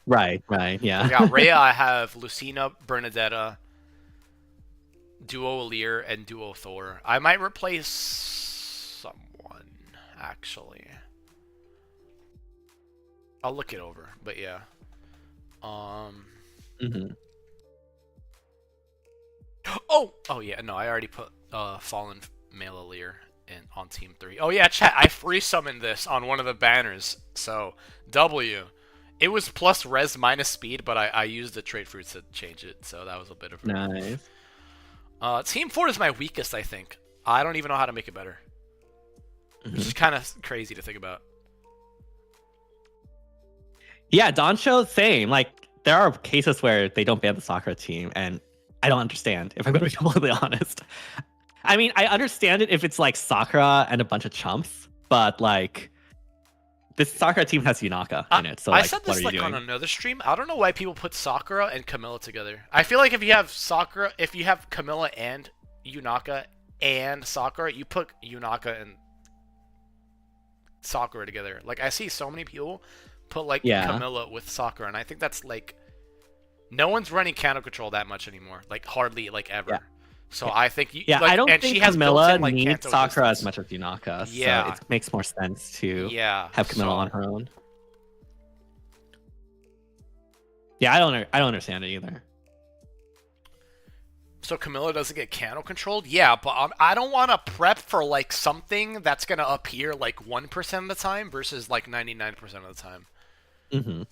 Right. Yeah. I got Rhea. I have Lucina, Bernadetta, Duo Alir, and Duo Thor. I might replace someone actually. I'll look it over, but yeah. Mhm. Oh yeah, no, I already put Fallen Male Alir on Team 3. Oh yeah, chat, I free summoned this on one of the banners. So W. It was plus res minus speed, but I used the trait fruits to change it, so that was a bit of Nice. Team 4 is my weakest, I think. I don't even know how to make it better. Which is kind of crazy to think about. Yeah, Doncho, same. Like, there are cases where they don't ban the soccer team, and I don't understand, if I'm going to be completely honest. I mean, I understand it if it's, like, Sakura and a bunch of chumps, but, like, this Sakura team has Yunaka in it, so, I like, said what this, are you like, doing? on another stream. I don't know why people put Sakura and Camilla together. I feel like if you have Camilla and Yunaka and Sakura, you put Yunaka and Sakura together. Like, I see so many people put, like, Yeah. Camilla with Sakura, and I think that's, like... No one's running Counter Control that much anymore. Like, hardly, like, ever. Yeah. So I think... Yeah, like, I don't and think she has Camilla built-in, like, needs Kanto Sakura distance. as much as Yunaka, Yeah. so it makes more sense to Yeah. have Camilla so- on her own. Yeah, I don't understand it either. So Camilla doesn't get Cano controlled? Yeah, but I don't want to prep for, like, something that's going to appear, like, 1% of the time versus, like, 99% of the time. Mm-hmm.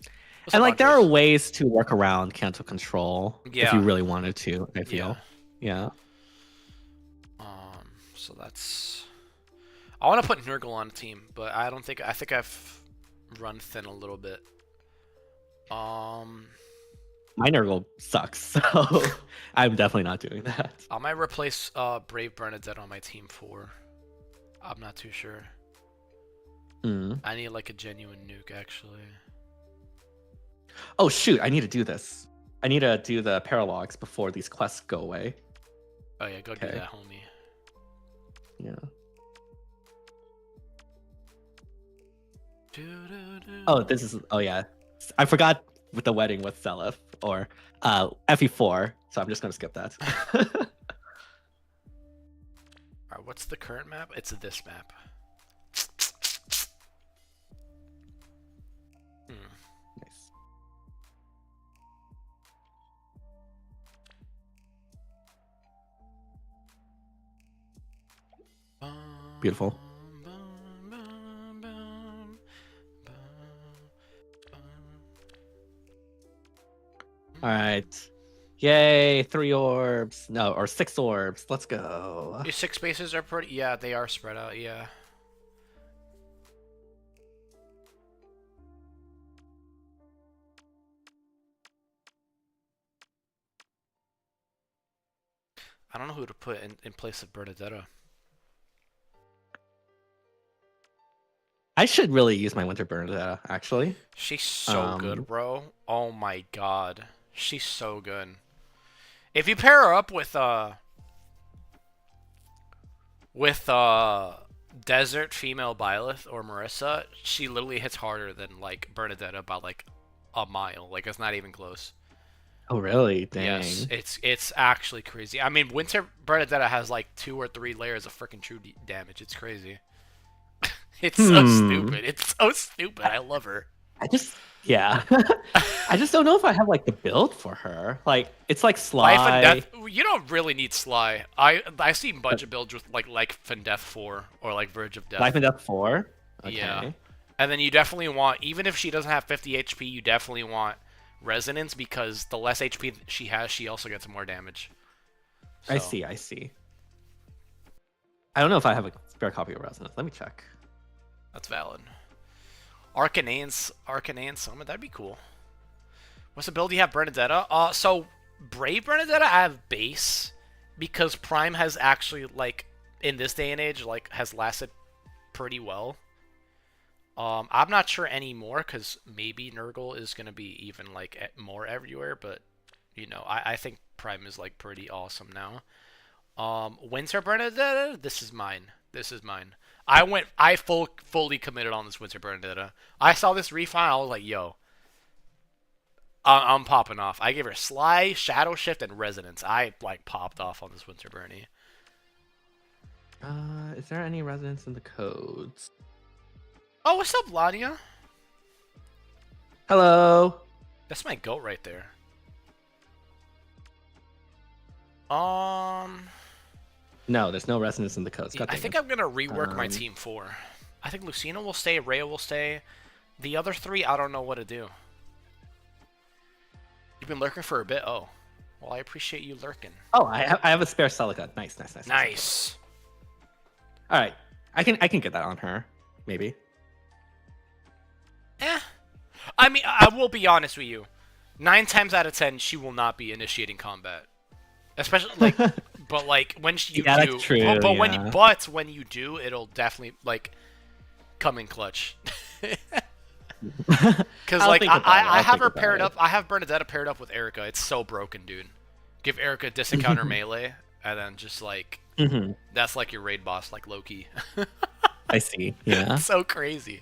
What's And, up, like, there are Andres? ways to work around cancel control if Yeah. you really wanted to, I feel. Yeah. So that's... I want to put Nurgle on a team, but I don't think... I think I've run thin a little bit. My Nurgle sucks, so I'm definitely not doing that. I might replace Brave Bernadette on my team 4. I'm not too sure. Mm. I need, like, a genuine nuke, actually. Oh, shoot, I need to do this. I need to do the paralogs before these quests go away. Oh yeah, go do Okay. that, homie. Yeah. Oh, this is. Oh yeah, I forgot with the wedding with Zelith or FE4, so I'm just gonna skip that. Alright, what's the current map? It's this map. Nice. Beautiful. All right. Yay, 3 orbs. No, or 6 orbs. Let's go. Your 6 spaces are pretty. Yeah, they are spread out. Yeah. I don't know who to put in place of Bernadetta. I should really use my Winter Bernadetta, actually. She's so good, bro. Oh my god. She's so good. If you pair her up with Desert Female Byleth or Marissa, she literally hits harder than like Bernadetta by like a mile. Like it's not even close. Oh really? Dang. Yes, it's actually crazy. I mean, Winter Bernadetta has like 2 or 3 layers of freaking true damage. It's crazy. It's so stupid. It's so stupid. I love her. Yeah. I just don't know if I have like the build for her. Like it's like Life Sly. and Death. You don't really need Sly. I've seen a bunch of builds with like Life and Death 4 or like Verge of Death. Life and Death 4. Okay. Yeah. And then you definitely want, even if she doesn't have 50 HP, you definitely want Resonance because the less HP she has, she also gets more damage. I see. I don't know if I have a spare copy of Resonance. Let me check. That's valid. Arcanine Summon, that'd be cool. What's the build you have, Bernadetta? So Brave Bernadetta I have base because Prime has actually like in this day and age like has lasted pretty well. I'm not sure anymore because maybe Nurgle is gonna be even like more everywhere, but you know I think Prime is like pretty awesome now. Winter Bernadetta, this is mine. I fully committed on this Winter Bernadetta. I saw this refine, I was like, yo, I'm popping off. I gave her Sly, Shadow Shift, and Resonance. I like popped off on this Winter Bernie. Is there any resonance in the codes? Oh, what's up, Lania? Hello. That's my goat right there. No, there's no resonance in the codes. I think I'm gonna rework my team 4. I think Lucina will stay, Rhea will stay. The other 3, I don't know what to do. You've been lurking for a bit. Oh, well, I appreciate you lurking. Oh, I have a spare Celica. Nice. All right, I can get that on her, maybe. I mean, I will be honest with you. 9 times out of 10, she will not be initiating combat. Especially like, but like when you do, that's true, but yeah. when you do, it'll definitely like come in clutch. Because like I have her paired up. I have Bernadetta paired up with Erica. It's so broken, dude. Give Erica disencounter melee, and then just like that's like your raid boss, like Loki. I see. Yeah. So crazy.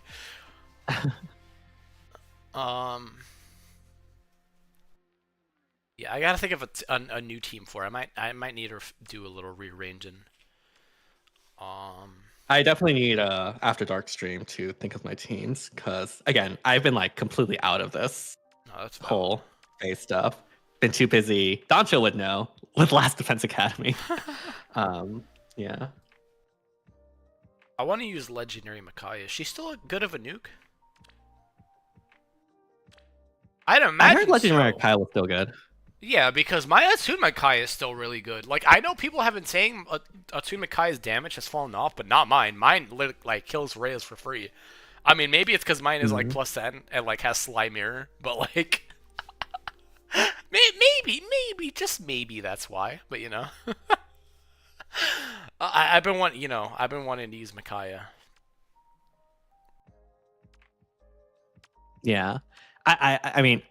Yeah, I gotta think of a new team for. I might need to do a little rearranging. I definitely need a After Dark stream to think of my teams because again, I've been like completely out of this whole phase stuff. Been too busy. Doncho would know with Last Defense Academy. Yeah. I want to use Legendary Micaiah. Is she still good of a nuke? I'd imagine I heard Legendary so. Micaiah was still good. Yeah, because my Attune Micaiah is still really good. Like, I know people have been saying Attune Micaiah's damage has fallen off, but not mine. Mine, like, kills Reyes for free. I mean, maybe it's because mine is, like, plus 10 and, like, has Sly Mirror, but, like... maybe, just maybe that's why, but, you know. I've been wanting to use Micaiah. Yeah. I mean,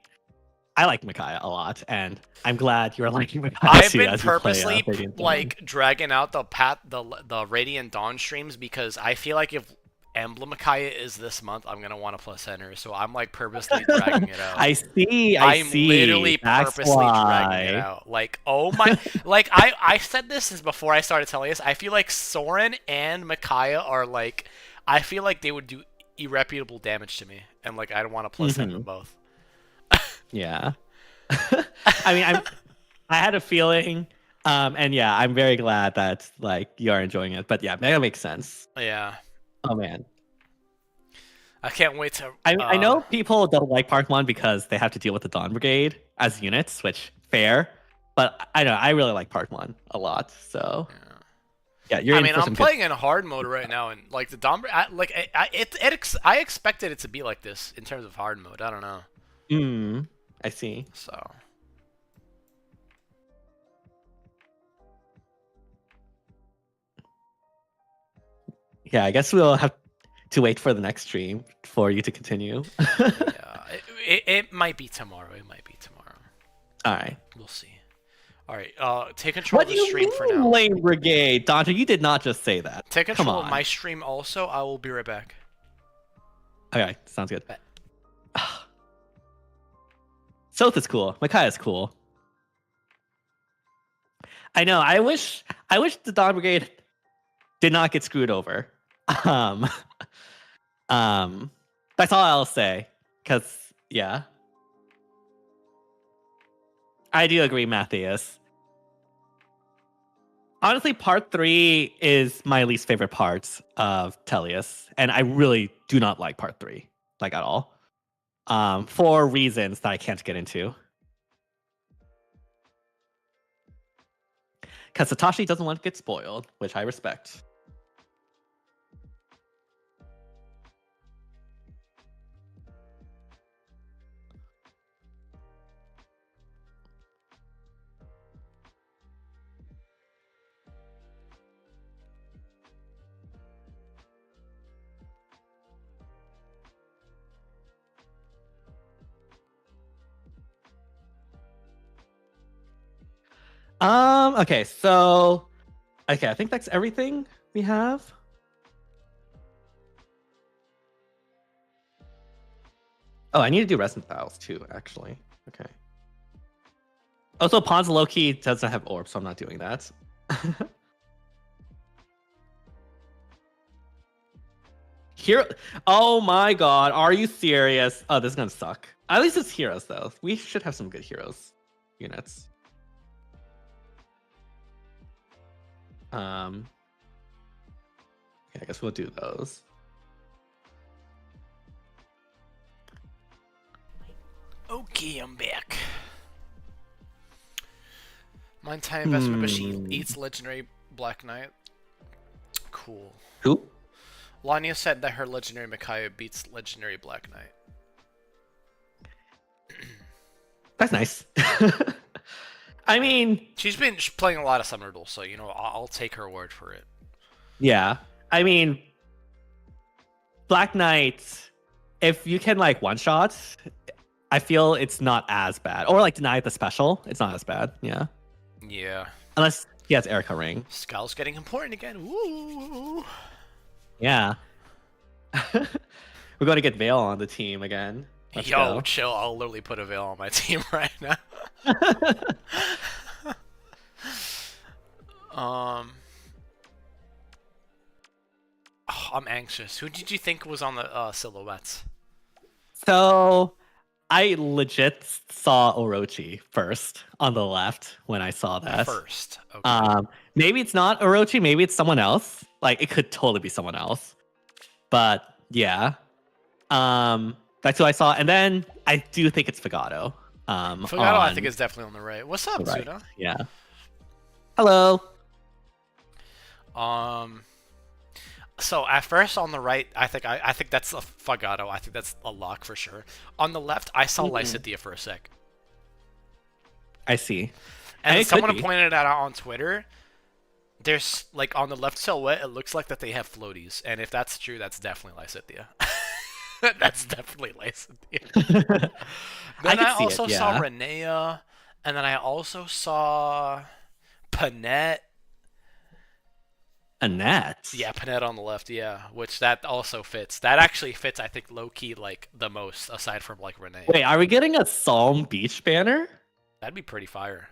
I like Micaiah a lot, and I'm glad you're liking Micaiah I've too been as you play, purposely Radiant Dawn. like dragging out the Radiant Dawn streams because I feel like if Emblem Micaiah is this month, I'm gonna want to plus enter. So I'm like purposely dragging it out. I see. I'm see. literally That's purposely why. dragging it out. Like, oh my, like I said this since before I started telling this. I feel like Soren and Micaiah are like, I feel like they would do irreparable damage to me, and like I don't want to plus enter them both. Yeah. I mean, I had a feeling, and yeah, I'm very glad that like you are enjoying it. But yeah, that makes sense. Yeah. Oh man, I can't wait to. I know people don't like Park 1 because they have to deal with the Dawn Brigade as units, which fair. But I know I really like Park 1 a lot. So yeah, you're. I in mean, for I'm some playing in hard mode right now, and like the Dawn, I expected it to be like this in terms of hard mode. I don't know. I see. So. Yeah, I guess we'll have to wait for the next stream for you to continue. Yeah, it might be tomorrow. It might be tomorrow. All right. We'll see. All right. Take control What of do the you stream mean, for now. Lane Brigade? Dante, you did not just say that. Take Come control of on. my stream also. I will be right back. Okay, sounds good. Soth is cool. Micaiah's cool. I know. I wish the Dawn Brigade did not get screwed over. That's all I'll say. Cause yeah. I do agree, Matthias. Honestly, part 3 is my least favorite part of Tellius, and I really do not like part 3, like at all. For reasons that I can't get into. Because Satoshi doesn't want to get spoiled, which I respect. Okay, so I think that's everything we have. Oh, I need to do resin files too, actually. Okay. Also, Pawns Loki doesn't have orbs, so I'm not doing that. Hero. Oh my god, are you serious? Oh, this is gonna suck. At least it's heroes though. We should have some good heroes units. Yeah, I guess we'll do those. Okay, I'm back. Mine time investment machine eats legendary Black Knight. Cool. Who? Lania said that her legendary Micaiah beats legendary Black Knight. That's nice. I mean, She's been playing a lot of Summoner Duels, so you know I'll take her word for it. yeah. I mean, Black Knight, if you can like one shot, I feel it's not as bad. Or like deny the special, it's not as bad. Yeah. Yeah. Unless he has Erica Ring. Skull's getting important again. Woo! Yeah. We're going to get Veil on the team again. Let's Yo, go. chill. I'll literally put a veil on my team right now. Oh, I'm anxious. Who did you think was on the silhouettes? So I legit saw Orochi first on the left when I saw that. First. Okay. Maybe it's not Orochi, maybe it's someone else. Like it could totally be someone else. But yeah. That's who I saw. And then I do think it's Fagato. Fagato, I think, is definitely on the right. What's up, right. Suda? Yeah. Hello. So at first on the right, I think that's a Fagato. I think that's a lock for sure. On the left, I saw Lysithea for a sec. I see. And it someone could be. pointed it out on Twitter. There's like on the left silhouette, it looks like that they have floaties, and if that's true, that's definitely Lysithea. That's definitely Lysithea. Then I, could see also it, saw yeah. Renea, and then I also saw Panette. Annette. Yeah, Panette on the left, yeah, which that also fits. That actually fits, I think, low-key, like, the most, aside from, like, Renee. Wait, are we getting a Psalm Beach banner? That'd be pretty fire.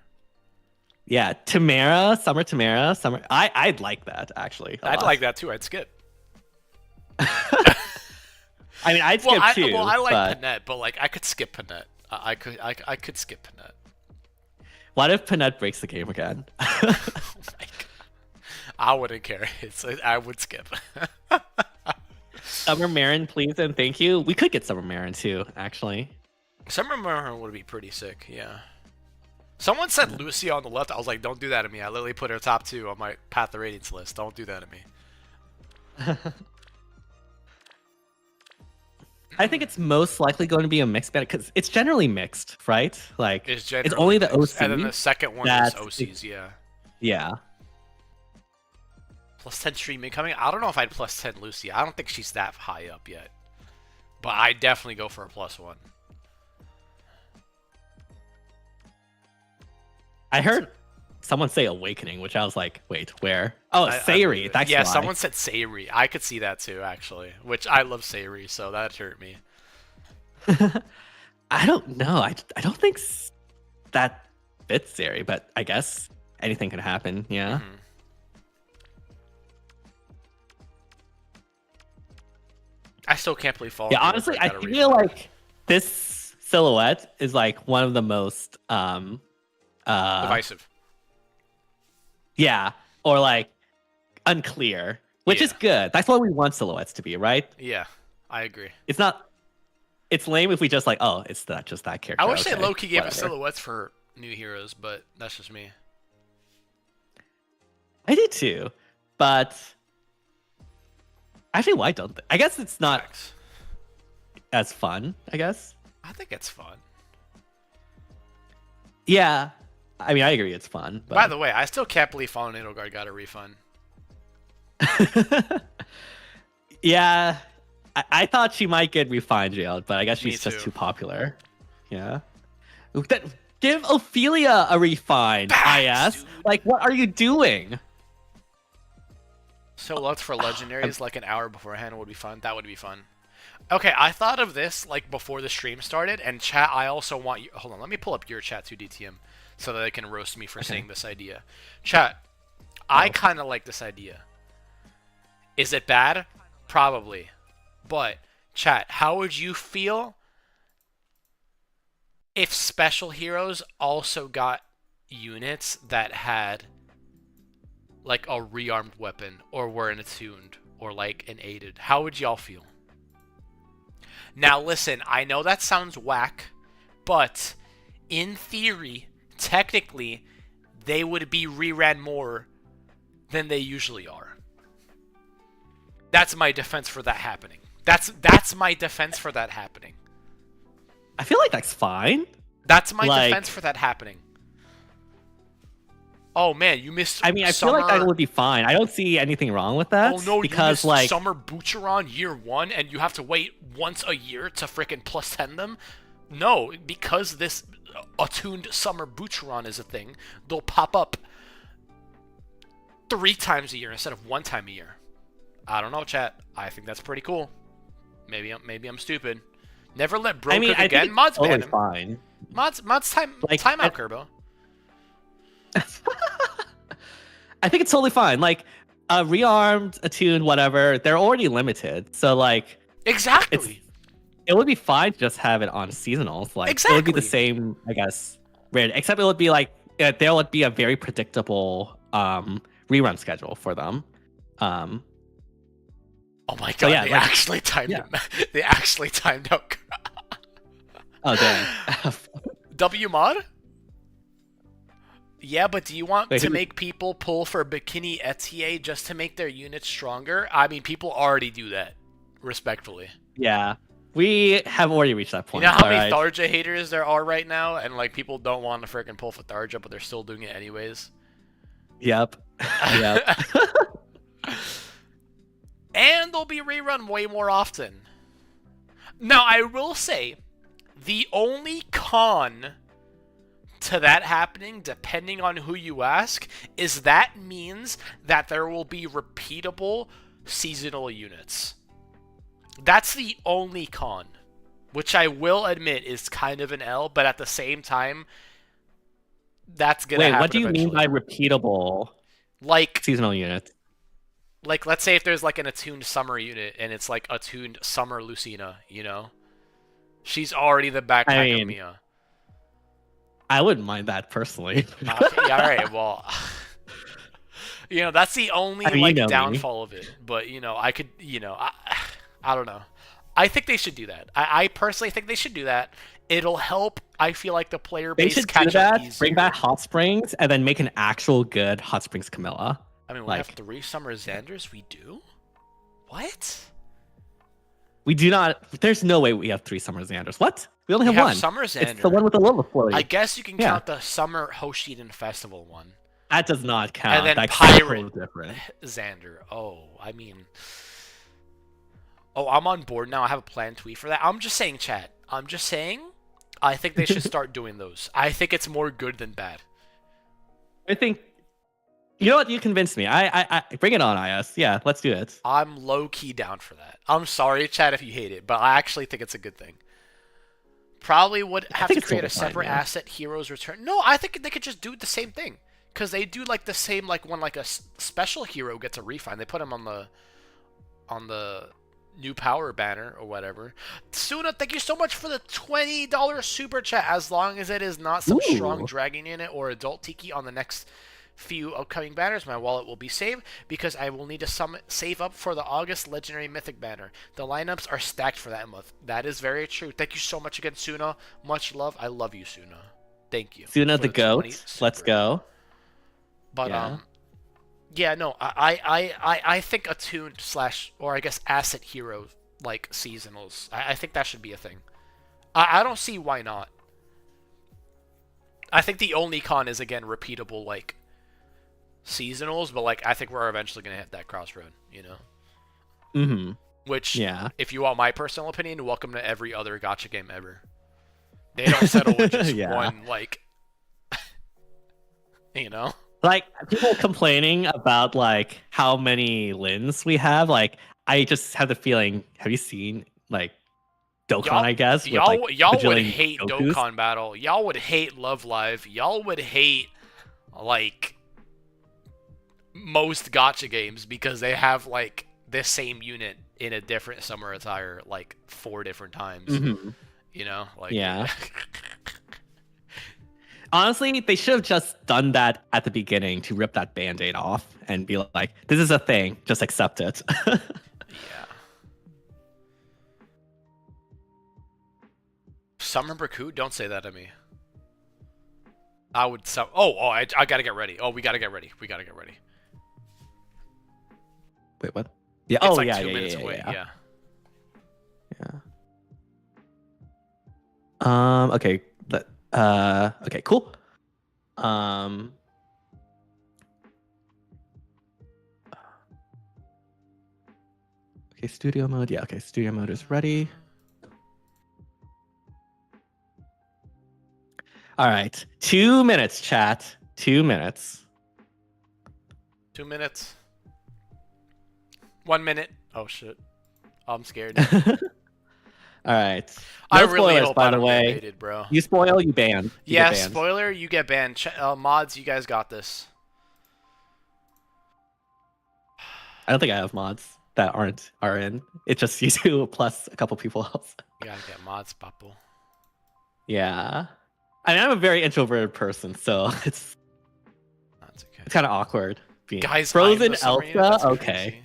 Yeah, Tamara, Summer Tamara, Summer. I'd like that actually. I'd like that too. I'd skip. I mean, I'd skip too. I like but Panette, but like I could skip Panette. I could skip Panette. what if Panette breaks the game again? Oh my God. I wouldn't care. I would skip. Summer Marin, please and thank you. We could get Summer Marin too, actually. Summer Marin would be pretty sick. Yeah. Someone said Lucy on the left. I was like, don't do that to me. I literally put her top 2 on my Path of Radiance list. Don't do that to me. I think it's most likely going to be a mixed banner because it's generally mixed, right? Like It's only the mixed. OC. And then the second one is OCs, yeah. Yeah. Plus 10 stream incoming. I don't know if I'd plus 10 Lucy. I don't think she's that high up yet. But I'd definitely go for a plus 1. I heard someone say Awakening, which I was like, wait, where? Oh, Sayri. That's yeah, why. someone said Sayri. I could see that too, actually. Which I love Sayri, so that hurt me. I don't know. I don't think that fits Sayri, but I guess anything could happen. Yeah. Mm-hmm. I still can't believe Fallen. Yeah, honestly, I feel like this silhouette is like one of the most divisive. Yeah, or like unclear, which is good. That's what we want silhouettes to be, right? Yeah, I agree. It's not. It's lame if we just like, oh, it's just that character. I wish okay, they low-key gave us whatever. silhouettes for new heroes, but that's just me. I did too, but actually, why don't they? I guess it's not Facts. as fun. I guess. I think it's fun. Yeah, I mean, I agree, it's fun. But... By the way, I still can't believe Fallen Edelgard got a refund. Yeah, I thought she might get refined jailed, but I guess Me she's just too. too popular. Yeah. Give Ophelia a refine, I ask. dude. Like, what are you doing? So let's for legendaries like an hour beforehand would be fun. That would be fun. Okay, I thought of this like before the stream started, and chat. I also want you. Hold on, let me pull up your chat to DTM so that they can roast me for saying this idea. Chat, I kind of like this idea. Is it bad? Probably, but chat, how would you feel if special heroes also got units that had like a rearmed weapon or were an attuned or like an aided? How would y'all feel? Now listen, I know that sounds whack, but in theory, technically, they would be reran more than they usually are. That's my defense for that happening. That's my defense for that happening. I feel like that's fine. That's my Like- defense for that happening. Oh man, you missed. I mean, I feel like that would be fine. I don't see anything wrong with that. Oh no, because you missed like Summer Butcheron year 1, and you have to wait once a year to frickin' plus 10 them? No, because this attuned Summer Butcheron is a thing, they'll pop up 3 times a year instead of 1 time a year. I don't know, chat. I think that's pretty cool. Maybe I'm stupid. Never let bro cook I again. think Mods it's ban totally him. fine. Mods time Like, time out, Kerbo. I think it's totally fine. Like, rearmed, attuned, whatever, they're already limited. So like, Exactly. it would be fine to just have it on seasonals. Like, it would be the Exactly. same, I guess, rate. Except it would be like there would be a very predictable rerun schedule for them. Oh my god, yeah, they like- actually timed yeah. it. They actually timed out. Oh damn. W mod? Yeah, but do you want Wait, to who- make people pull for Bikini Etier just to make their units stronger? I mean, people already do that, respectfully. Yeah, we have already reached that You point. know how alright? many Tharja haters there are right now, and like people don't want to freaking pull for Tharja, but they're still doing it anyways. Yep. Yep. And they'll be rerun way more often. Now, I will say, the only con to that happening, depending on who you ask, is that means that there will be repeatable seasonal units. That's the only con, which I will admit is kind of an L, but at the same time, that's gonna happen. Wait, what do you eventually. mean by repeatable Like, seasonal units? like, let's say if there's like an attuned summer unit and it's like attuned summer Lucina, you know, she's already the backpacker Mia. I wouldn't mind that personally. Okay, yeah, all right. Well, you know, that's the only like downfall of it. But you know, I could, you know, I don't know. I think they should do that. I personally think they should do that. It'll help. I feel like the player They base should catch do that. up easier. Bring back Hot Springs and then make an actual good Hot Springs Camilla. I mean, we have 3 Summer Xanders. We do? What? We do not. There's no way we have 3 Summer Xanders. What? We only have one. Summer Xander. It's the one with the Lilith floating. I guess you can count the Summer Hoshiden Festival one. That does not count. And then That's Pirate different. Xander. Oh, I mean... Oh, I'm on board now. I have a planned tweet for that. I'm just saying, chat. I'm just saying, I think they should start doing those. I think it's more good than bad. I think... You know what? You convinced me. I bring it on, IS. Yeah, let's do it. I'm low-key down for that. I'm sorry, chat, if you hate it, but I actually think it's a good thing. Probably would have to create a separate asset, Heroes Return. No, I think they could just do the same thing. Because they do like the same, like when like a special hero gets a refine, they put him on the new power banner or whatever. Suna, thank you so much for the $20 super chat. As long as it is not some strong dragon unit or adult tiki on the next few upcoming banners, my wallet will be saved because I will need to save up for the August legendary mythic banner. The lineups are stacked for that month. That is very true. Thank you so much again, Suna. Much love. I love you, Suna. Thank you. Suna the goat. Let's go. But yeah, no, I think attuned / or I guess asset hero like seasonals. I think that should be a thing. I don't see why not. I think the only con is again repeatable like seasonals, but like I think we're eventually gonna hit that crossroad, you know. Mm-hmm. Which, yeah, if you want my personal opinion, welcome to every other gacha game ever. They don't settle with just one, like, you know. Like people complaining about like how many Lins we have. Like I just have the feeling. Have you seen like Dokkan? I guess y'all would hate Dokkan Battle. Y'all would hate Love Live. Y'all would hate like most gacha games because they have like this same unit in a different summer attire like 4 different times. Mm-hmm. You know, like yeah. Honestly, they should have just done that at the beginning to rip that band-aid off and be like, "This is a thing. Just accept it." Yeah. Summer Baku, don't say that to me. I would. I gotta get ready. Oh, we gotta get ready. We gotta get ready. Wait, what? Yeah. It's like 2 minutes away. Yeah. Okay. Okay. Cool. Okay. Studio mode. Yeah. Okay. Studio mode is ready. All right. 2 minutes, chat. 2 minutes. 2 minutes. 1 minute. Oh shit. I'm scared. All right. No I really spoilers, hope by I the don't way. get baited, bro. You spoil, you ban. Yeah, spoiler, you get banned. Mods, you guys got this. I don't think I have mods that are in. It's just you two plus a couple people else. You gotta get mods, Papo. Yeah. I mean, I'm a very introverted person, so it's okay. It's kind of awkward. Being Guys, Frozen Elsa? That's okay.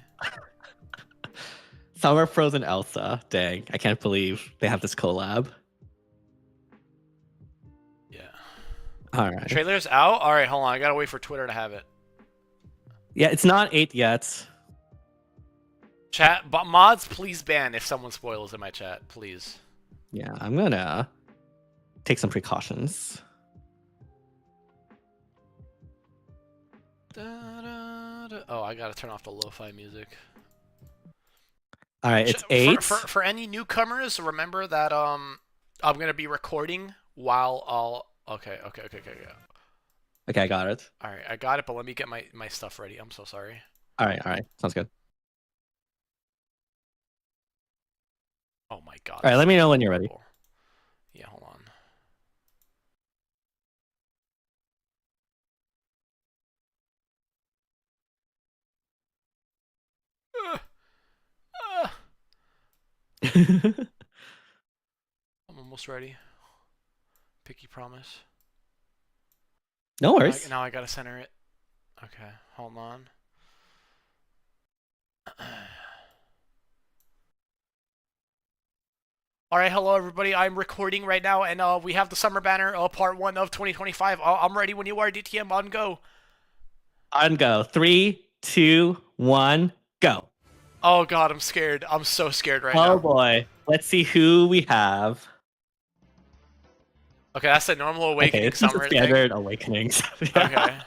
Summer Frozen Elsa. Dang, I can't believe they have this collab. Yeah. All right. Trailer's out? All right, hold on. I gotta wait for Twitter to have it. Yeah, it's not 8 yet. Chat, but mods, please ban if someone spoils in my chat, please. Yeah, I'm gonna take some precautions. Oh, I gotta turn off the lo-fi music. All right, it's 8. For any newcomers, remember that I'm gonna be recording while I'll... Okay. Okay, I got it. All right, I got it, but let me get my stuff ready. I'm so sorry. All right. Sounds good. Oh my god. All right, let me know when you're ready. Yeah, hold on. I'm almost ready. Picky promise. No worries. Now I gotta center it. Okay, hold on. Alright, hello everybody. I'm recording right now, and we have the summer banner, part 1 of 2025. I'm ready when you are, DTM, on go. On go. 3, 2, 1, go. Oh god, I'm scared. I'm so scared right now. Oh boy. Let's see who we have. Okay, that's the normal awakening it's summer thing. standard awakenings. Okay.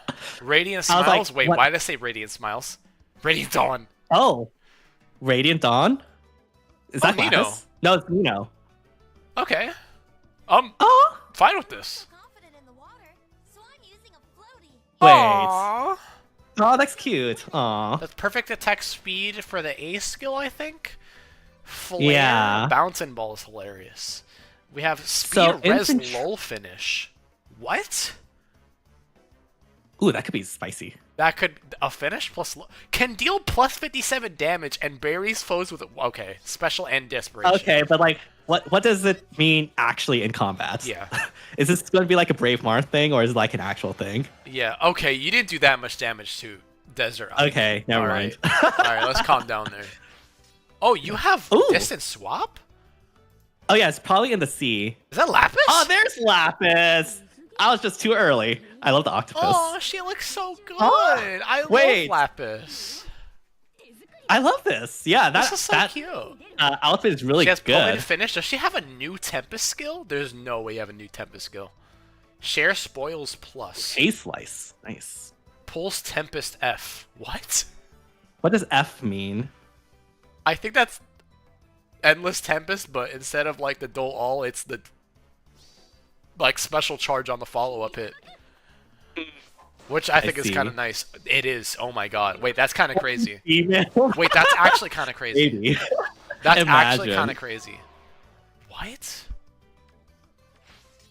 Radiant I was like, Smiles? Wait, what? why did I say Radiant Smiles? Radiant Dawn. Oh. Radiant Dawn? Is that Nino. Gladys? No, it's Nino. Okay. Oh. Fine with this. Confident in the water, so I'm using a floaty. Wait. Aww. Oh, that's cute. Aw. That's perfect attack speed for the A skill, I think. Flare, Yeah. Bouncing Ball is hilarious. We have Speed So, Res infant- Lull finish. What? Ooh, that could be spicy. That could... A finish plus... Can deal plus 57 damage and buries foes with... Okay, special and desperation. Okay, but like, what does it mean actually in combat? Yeah. Is this going to be like a Brave Mars thing, or is it like an actual thing? Yeah, okay, you didn't do that much damage to Desert Island. Okay, never mind. Alright, let's calm down there. Oh, you have Ooh. Distance Swap? Oh yeah, it's probably in the sea. Is that Lapis? Oh, there's Lapis! I was just too early. I love the octopus. Oh, she looks so good. Oh, I wait. love Lapis. I love this. Yeah, This is so that cute. outfit is really She has good. Plummeted Finish. Does she have a new Tempest skill? There's no way you have a new Tempest skill. Share Spoils Plus. A slice. Nice. Pulse Tempest F. What? What does F mean? I think that's Endless Tempest, but instead of like the Dole All, it's the like special charge on the follow-up hit. Which I think is kind of nice. It is. Oh my god. Wait, that's kind of crazy. Email? Wait, that's actually kind of crazy. Maybe. That's actually Imagine. kind of crazy. What?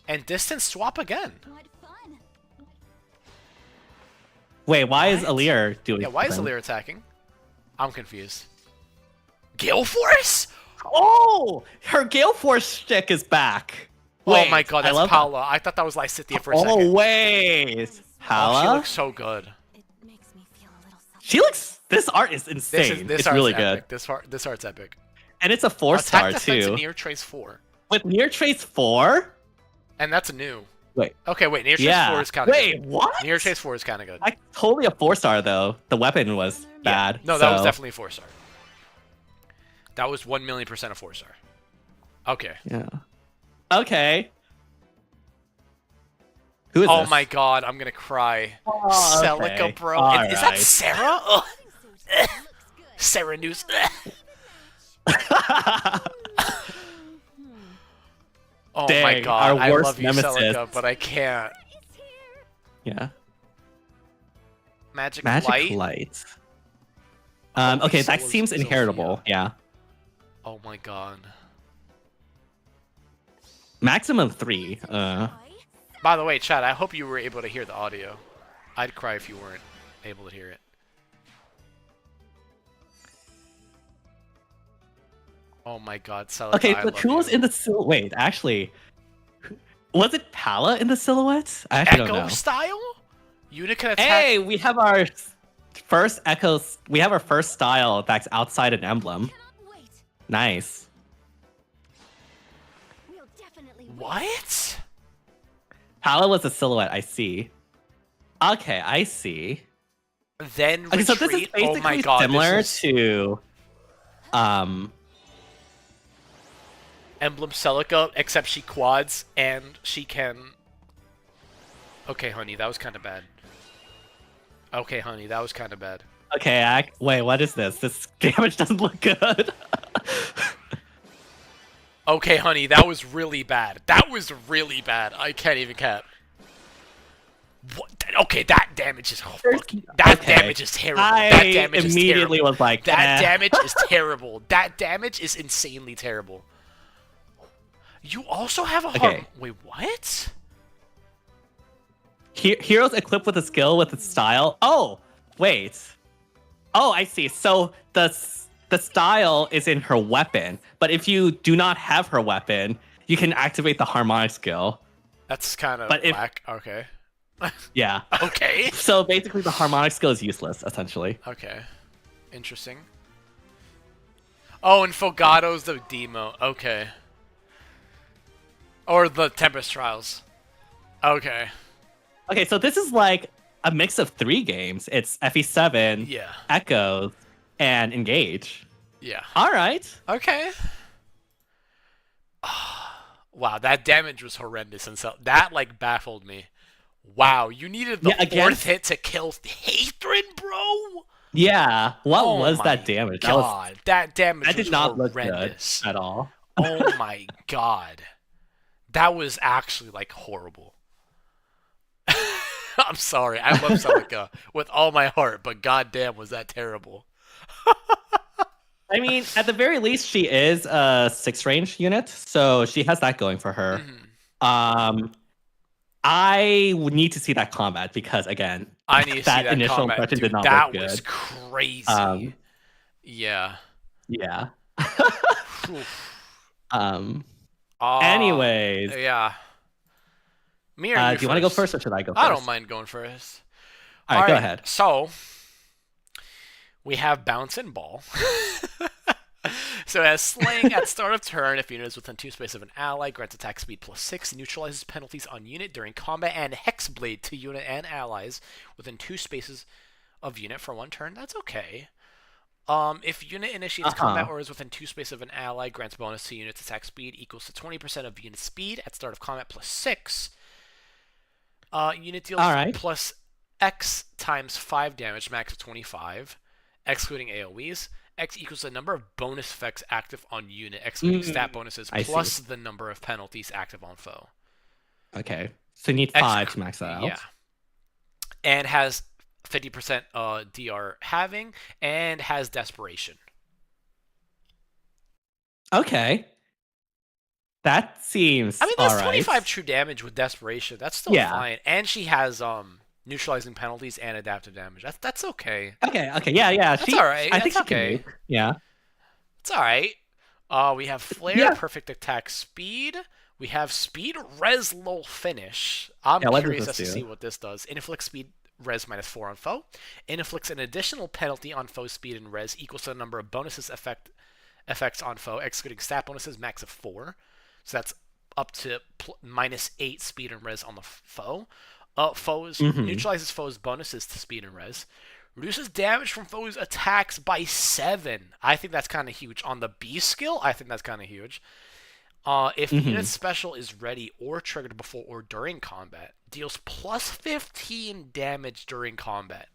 And Distance Swap again. What fun. Wait, why is What? Alir doing Yeah, why is something? Alir attacking? I'm confused. Gale Force? Oh! Her Gale Force stick is back. Oh Wait, my god, I that's love Paula. I thought that was Lysithea for a Oh, second. wait. Oh, she Hala? looks so good. It makes me feel a little something. She looks... This art is insane. This it's art's really epic. good. This art's epic. And it's a 4-star, Attack defense too. Near Trace 4. With Near Trace 4? And that's new. Wait. Okay, wait, Near Trace 4 is kind of Wait, good. what? Near Trace 4 is kind of good. Totally a 4-star, though. The weapon was bad. No, that was so- definitely a 4-star. That was 1,000,000% a 4-star. Okay. Yeah. Okay. Who is Oh this? my god, I'm gonna cry. Oh, Celica, okay. bro. All Is that right. Sarah? Ugh. Sarah News. Oh my Dang, god, our I worst love you, nemesis. Celica, but I can't. Yeah. Magic Magic Light? Light. Oh, Okay, so that was seems Sophia. inheritable. Yeah. Oh my god. Maximum 3. By the way, Chad, I hope you were able to hear the audio. I'd cry if you weren't able to hear it. Oh my god, Celica, Okay, I but love who was you. in the silhouette? Wait, actually, was it Pala in the silhouette? I actually don't Echo know. style? Unica can attack. Hey, we have our first Echo. We have our first style that's outside an emblem. Cannot wait. Nice. We'll definitely win. What? Pala was a silhouette. I see. Okay, I see. Then Okay, so this is retreat? basically Oh my god, similar this is to Emblem Celica, except she quads and she can... Okay, honey, that was kind of bad. Okay, honey, that was kind of bad. Okay, wait, what is this? This damage doesn't look good. Okay, honey, that was really bad. That was really bad. I can't even cap. What? Okay, that damage is damage is terrible. That damage is immediately terrible. was like, that damage is terrible. That damage is insanely terrible. You also have a wait, what? Heroes equipped with a skill with a style. Oh, wait. Oh, I see. So the style is in her weapon, but if you do not have her weapon, you can activate the harmonic skill. That's kind of whack. Okay. Yeah. Okay. So basically, the harmonic skill is useless, essentially. Okay. Interesting. Oh, and Fogato's the demo. Okay. Or the Tempest Trials. Okay. Okay, so this is like a mix of 3 games. It's FE7, Yeah. Echoes, and Engage. Yeah. All right. Okay. Wow, that damage was horrendous, and so that like baffled me. Wow, you needed the 4th hit to kill Hatred, bro. Yeah. What was that damage? God, that damage that was did not horrendous. look good at all. Oh my god, that was actually like horrible. I'm sorry, I love Celica with all my heart, but goddamn, was that terrible. I mean, at the very least, she is a 6-range unit, so she has that going for her. I would need to see that combat because, again, I need to see that initial combat. impression Dude, did not that look good. was crazy. Yeah. Yeah. Oof. Anyways. Yeah. Me or you do you want to go first or should I go first? I don't mind going first. All right, go ahead. So, we have Bounce and Ball. So as Sling at start of turn, if unit is within 2 space of an ally, grants attack speed +6, neutralizes penalties on unit during combat, and Hexblade to unit and allies within 2 spaces of unit for 1 turn. That's okay. If unit initiates combat or is within 2 space of an ally, grants bonus to unit's attack speed equals to 20% of unit speed at start of combat +6. Unit deals plus X times 5 damage, max of 25, excluding AoEs. X equals the number of bonus effects active on unit, excluding stat bonuses, plus the number of penalties active on foe. Okay. So you need 5 to max that out. Yeah. And has 50% DR halving, and has Desperation. Okay. That seems I mean, that's all right. 25 true damage with Desperation. That's still fine. And she has neutralizing penalties and adaptive damage. That's okay. Okay. Yeah. That's all right. I think that's she okay. can. Yeah. It's all right. We have Flare, perfect attack speed. We have speed, res, lull, finish. I'm curious as to see what this does. Inflict speed, res -4 on foe. Inflicts an additional penalty on foe speed and res equals to the number of bonuses effects on foe, excluding stat bonuses, max of 4. So that's up to -8 speed and res on the foe. Neutralizes foes' bonuses to speed and res. Reduces damage from foes' attacks by 7. I think that's kind of huge. On the B skill, I think that's kind of huge. If unit special is ready or triggered before or during combat, deals +15 damage during combat.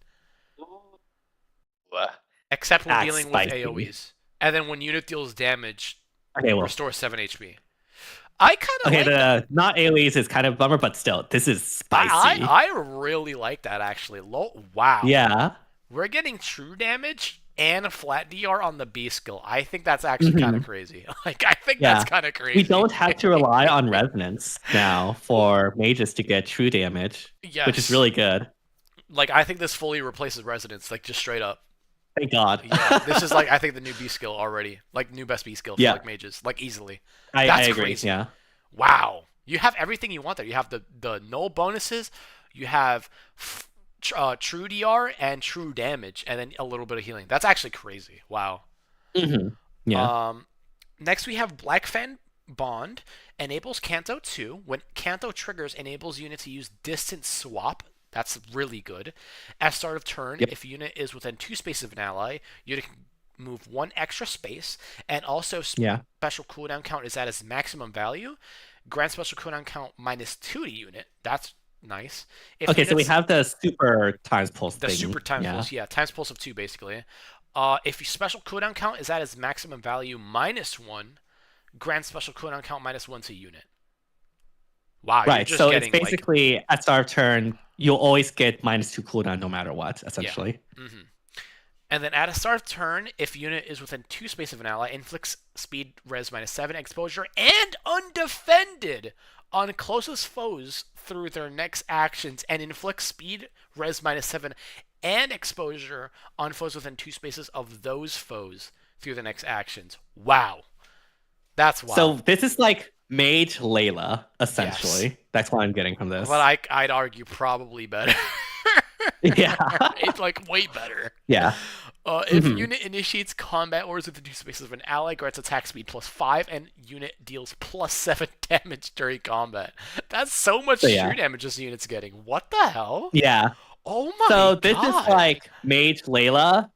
Except when dealing with AoEs. And then when unit deals damage, restore 7 HP. I kind of like not AoEs is kind of a bummer, but still, this is spicy. I really like that, actually. Wow. Yeah. We're getting true damage and a flat DR on the B skill. I think that's actually kind of crazy. Like, I think that's kind of crazy. We don't have to rely on resonance now for mages to get true damage, which is really good. Like, I think this fully replaces resonance, like, just straight up. Thank God. Yeah, this is, like, I think the new B skill already. Like, new best B skill for, like, mages. Like, easily. I agree, crazy. Yeah. Wow. You have everything you want there. You have the null bonuses. You have true DR and true damage, and then a little bit of healing. That's actually crazy. Wow. Yeah. Next, we have Black Fan Bond. Enables Kanto 2. When Kanto triggers, enables unit to use Distance Swap. That's really good. At start of turn, if unit is within 2 spaces of an ally, unit can move 1 extra space, and also special cooldown count is at its maximum value. Grant special cooldown count -2 to unit. That's nice. So we have the super times pulse The thing. super times pulse, times pulse of 2, basically. If your special cooldown count is at its maximum value -1, grant special cooldown count -1 to unit. Wow, you're Right. just So it's getting basically at start of turn, you'll always get -2 cooldown no matter what, essentially. And then at a start of turn, if unit is within 2 space of an ally, inflicts speed res -7 exposure and undefended on closest foes through their next actions, and inflicts speed res -7 and exposure on foes within 2 spaces of those foes through the next actions. Wow. That's wild. So this is like Mage Layla, essentially. Yes. That's what I'm getting from this. But I'd argue probably better. Yeah. It's like way better. Yeah. If unit initiates combat or is within 2 spaces of an ally, grants attack speed +5, and unit deals +7 damage during combat. That's so much true damage this unit's getting. What the hell? Yeah. Oh my god. So this is like Mage Layla,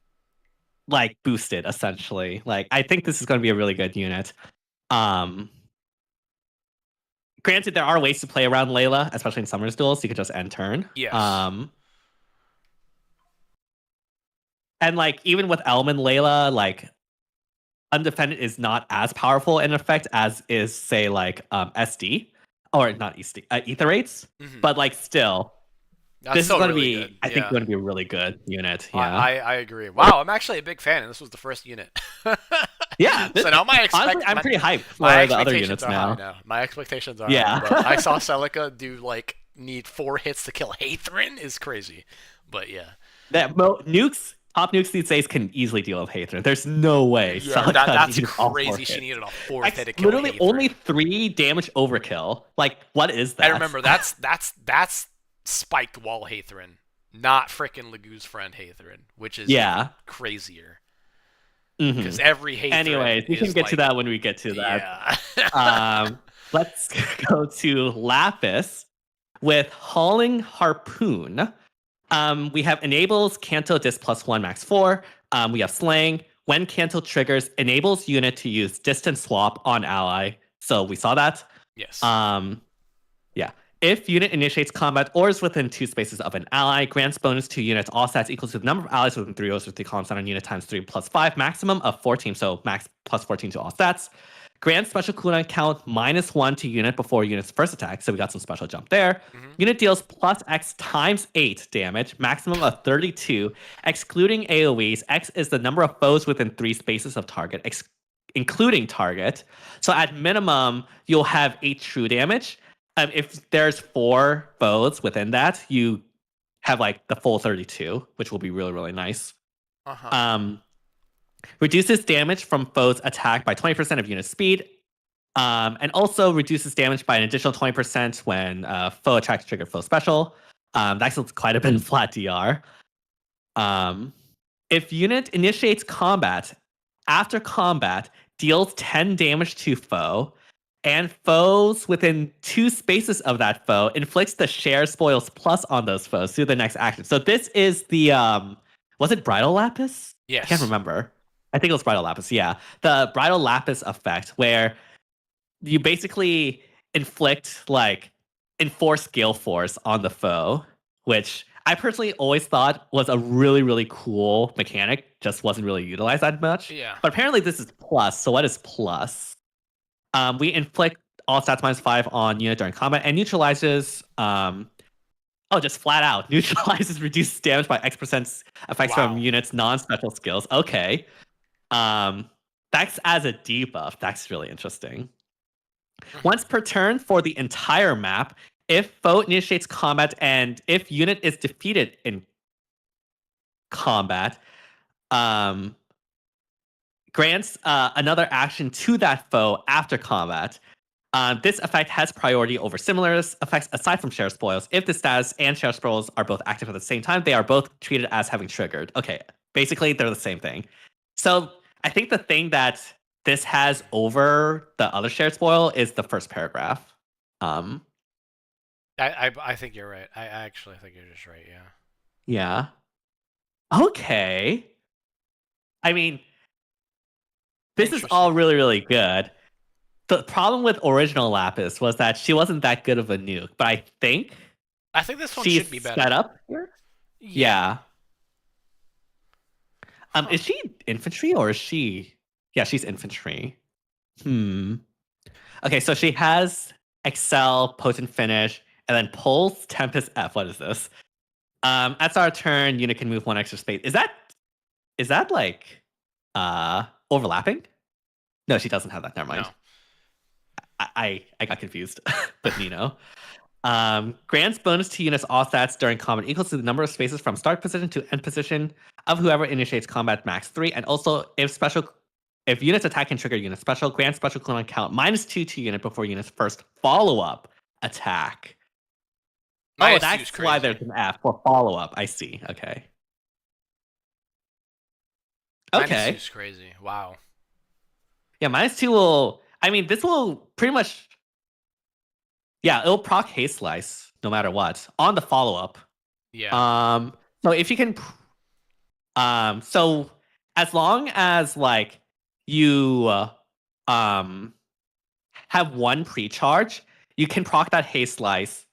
like boosted, essentially. Like I think this is going to be a really good unit. Granted, there are ways to play around Layla, especially in Summoners Duels. You could just end turn. Yes. And like even with Element Layla, like undefended is not as powerful in effect as is say like SD or not SD Aether Raids, but like still. This is going to be, good. I think, going to be a really good unit. Yeah, I agree. Wow, I'm actually a big fan, and this was the first unit. Yeah. So now honestly, I'm pretty hyped for the other units now. My expectations are high, but I saw Celica do like need 4 hits to kill Hathrin is crazy. But yeah, that top nukes these days can easily deal with Hathrin. There's no way. Yeah, that's crazy. She needed a 4th hit to kill literally Hathrin. Only 3 damage overkill. Like what is that? I remember that's spiked wall Hathrin, not frickin' Legu's friend Hathrin, which is crazier. Because every Hathrin. Anyways, we can get to that when we get to that. Yeah. Let's go to Lapis with Hauling Harpoon. We have enables Canto Dis +1 max 4. We have Slang. When Canto triggers, enables unit to use distance swap on ally. So we saw that. Yes. Yeah. If unit initiates combat or is within 2 spaces of an ally, grants bonus to units all stats equal to the number of allies within 3 rows with the column on unit times 3 + 5, maximum of 14. So max +14 to all stats. Grant special cooldown count -1 to unit before unit's first attack. So we got some special jump there. Unit deals +X × 8 damage, maximum of 32, excluding AoEs. X is the number of foes within 3 spaces of target, including target. So at minimum, you'll have 8 true damage. If there's 4 foes within that, you have like the full 32, which will be really, really nice. Reduces damage from foes attacked by 20% of unit speed, and also reduces damage by an additional 20% when foe attacks trigger foe special. That's quite a bit in flat DR. If unit initiates combat, after combat, deals 10 damage to foe, and foes within 2 spaces of that foe inflicts the share spoils plus on those foes through the next action. So this is the was it Bridal Lapis? Yes. I can't remember. I think it was Bridal Lapis, yeah. The Bridal Lapis effect, where you basically enforce Gale Force on the foe, which I personally always thought was a really, really cool mechanic, just wasn't really utilized that much. Yeah. But apparently this is plus, so what is plus? We inflict all stats -5 on unit during combat and neutralizes just flat out neutralizes reduced damage by X% effects from units non-special skills. Okay. That's as a debuff. That's really interesting. Once per turn for the entire map, if foe initiates combat and if unit is defeated in combat, grants another action to that foe after combat. This effect has priority over similar effects aside from share spoils. If the status and share spoils are both active at the same time, they are both treated as having triggered. Okay, basically they're the same thing. So I think the thing that this has over the other shared spoil is the first paragraph. I think you're right. I actually think you're just right, yeah. Yeah. Okay. I mean, this is all really, really good. The problem with original Lapis was that she wasn't that good of a nuke, but I think this one she's should be better. set up here. Yeah. Is she infantry or is she? Yeah, she's infantry. Okay, so she has Excel, Potent Finish, and then Pulse, Tempest, F. What is this? At start of turn, unit can move 1 extra space. Is that like overlapping? No, she doesn't have that. Never mind. No. I got confused with Nino. Grants bonus to units all stats during combat equals to the number of spaces from start position to end position of whoever initiates combat max 3. And also, if units attack and trigger unit special, grant special cooldown count -2 to unit before unit's first follow-up attack. -2 is that's crazy. why there's an F for follow-up. I see. Okay. Okay. -2 is crazy. Wow. Yeah, -2 will. I mean, this will pretty much. Yeah, it'll proc haste slice no matter what on the follow-up. Yeah. So if you can. So as long as like you have 1 pre-charge, you can proc that haste slice.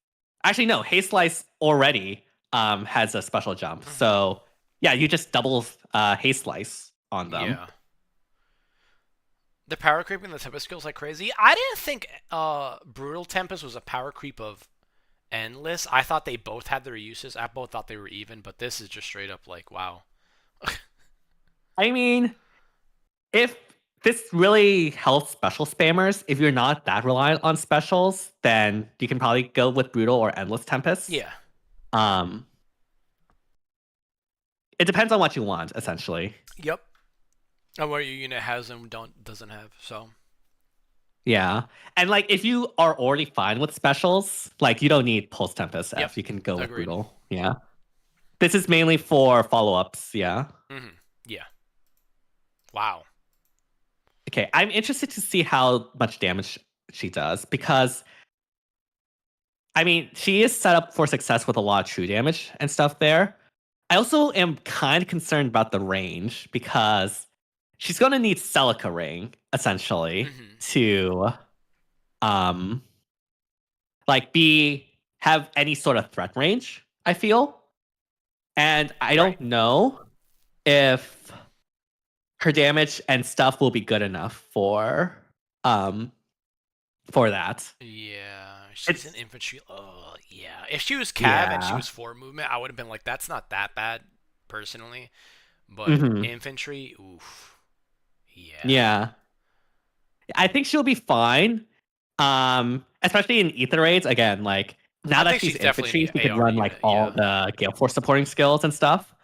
Actually, no, haste slice already has a special jump. So yeah, you just double haste slice on them. Yeah. The power creep in the Tempest skills like crazy. I didn't think Brutal Tempest was a power creep of Endless. I thought they both had their uses. I both thought they were even, but this is just straight up like, wow. I mean, if this really helps special spammers, if you're not that reliant on specials, then you can probably go with Brutal or Endless Tempest. Yeah. It depends on what you want, essentially. Yep. And what your unit has and doesn't have, so. Yeah. And like if you are already fine with specials, like you don't need Pulse Tempest F. Yep. You can go with Agreed. Brutal. Yeah. This is mainly for follow-ups, yeah. Yeah. Wow. Okay, I'm interested to see how much damage she does because I mean, she is set up for success with a lot of true damage and stuff there. I also am kind of concerned about the range because she's going to need Celica Ring essentially to like have any sort of threat range, I feel. And I don't know if her damage and stuff will be good enough for that. Yeah, she's an infantry. Oh, yeah. If she was Cav and she was 4 movement, I would have been like, that's not that bad, personally. But infantry, oof. Yeah. Yeah. I think she'll be fine. Especially in Aether Raids, again, like now that she's infantry, she can run like all the Gale Force supporting skills and stuff.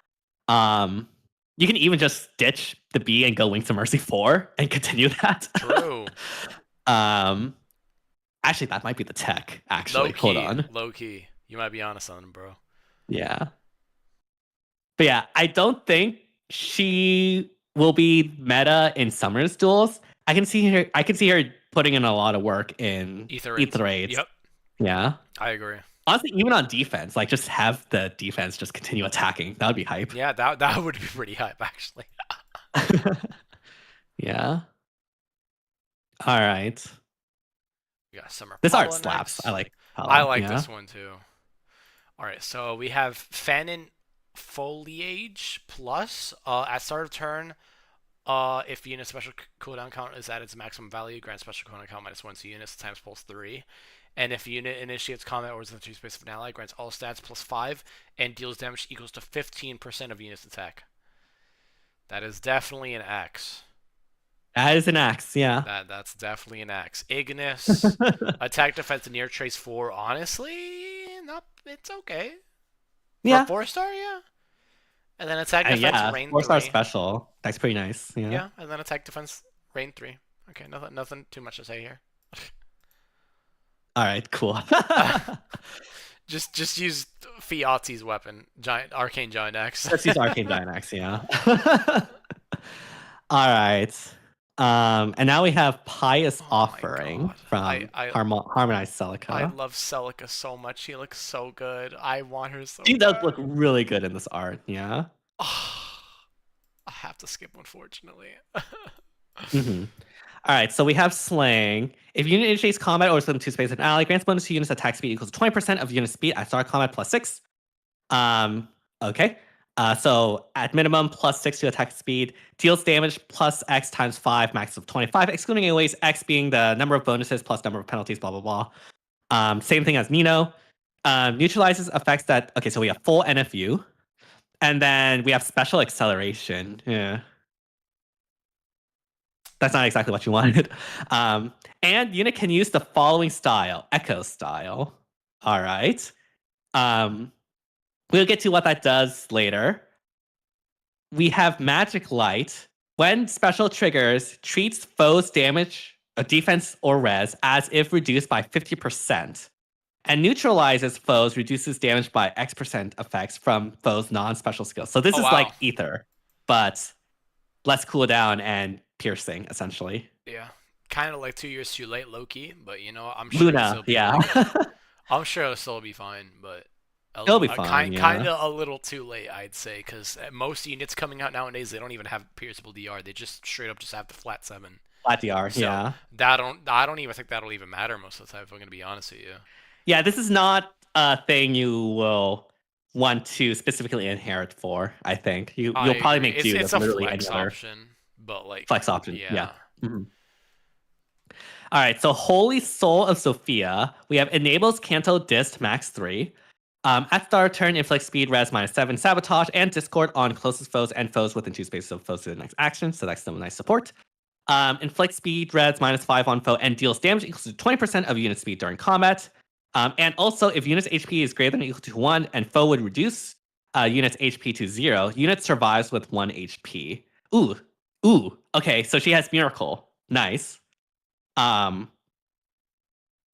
You can even just ditch the B and go Wings of Mercy 4 and continue that. True. Actually, that might be the tech, actually. Hold on. Low key. You might be onto something, bro. Yeah. But yeah, I don't think she will be meta in Summer's duels. I can see her putting in a lot of work in Aether Raids. Yep. Yeah. I agree. Honestly, even on defense, like just have the defense just continue attacking. That would be hype. Yeah, that would be pretty hype, actually. Yeah. All right. We got Summer. This Paula art slaps. next. I like. Paula, I like this one too. All right, so we have Fanon Foliage Plus. At start of turn, if unit special cooldown count is at its maximum value, grant special cooldown count -1 to units times pulse 3. And if unit initiates combat or is in the 2 space of an ally, grants all stats +5 and deals damage equals to 15% of unit's attack. That is definitely an X. That is an axe, yeah. That's definitely an X. Ignis, attack defense near trace 4. Honestly, it's okay. Yeah. For 4-star, yeah. And then attack defense rain 4-star 3. special. That's pretty nice. Yeah. Yeah, and then attack defense rain 3. Okay, nothing too much to say here. All right, cool. just use Fiatzi's weapon, Arcane Giant Axe. Let's use Arcane Giant Axe, yeah. All right. And now we have Pious Offering from Harmonized Celica. I love Celica so much. She looks so good. I want her so She bad. does look really good in this art, yeah. I have to skip, unfortunately. All right, so we have Slang. If unit initiates combat or is within 2 spaces of an ally, grants bonus to unit's attack speed equals 20% of unit speed at start combat +6. Okay. So at minimum, +6 to attack speed, deals damage plus X times 5, max of 25, excluding AoEs, X being the number of bonuses plus number of penalties, blah, blah, blah. Same thing as Nino. Neutralizes effects that, okay, so we have full NFU, and then we have special acceleration. Yeah. That's not exactly what you wanted. And unit can use the following style, Echo style. All right. We'll get to what that does later. We have Magic Light. When special triggers, treats foes damage, defense, or res as if reduced by 50%. And neutralizes foes, reduces damage by X% effects from foes' non-special skills. So this is like Aether, but less cooldown and piercing, essentially. Yeah. Kind of like 2 years too late, low-key, but you know, I'm sure Luna, it'll still be yeah. really good. I'm sure it'll still be fine, but It'll be fine, kind of a little too late, I'd say, because most units coming out nowadays, they don't even have pierceable DR. They just straight up just have the flat 7. Flat DR, So yeah. I don't even think that'll even matter most of the time, if I'm going to be honest with you. Yeah, this is not a thing you will want to specifically inherit for, I think. You'll probably make do with literally any other option, but like flex option. Yeah. Mm-hmm. All right, so Holy Soul of Sophia. We have enables Canto Dist max 3. At start turn, inflict speed res -7, sabotage, and discord on closest foes and foes within 2 spaces of foes to the next action. So that's some nice support. Inflict speed res -5 on foe and deals damage equals to 20% of unit speed during combat. And also, if unit's HP is greater than or equal to 1 and foe would reduce unit's HP to 0, unit survives with 1 HP. Ooh. Okay, so she has Miracle. Nice.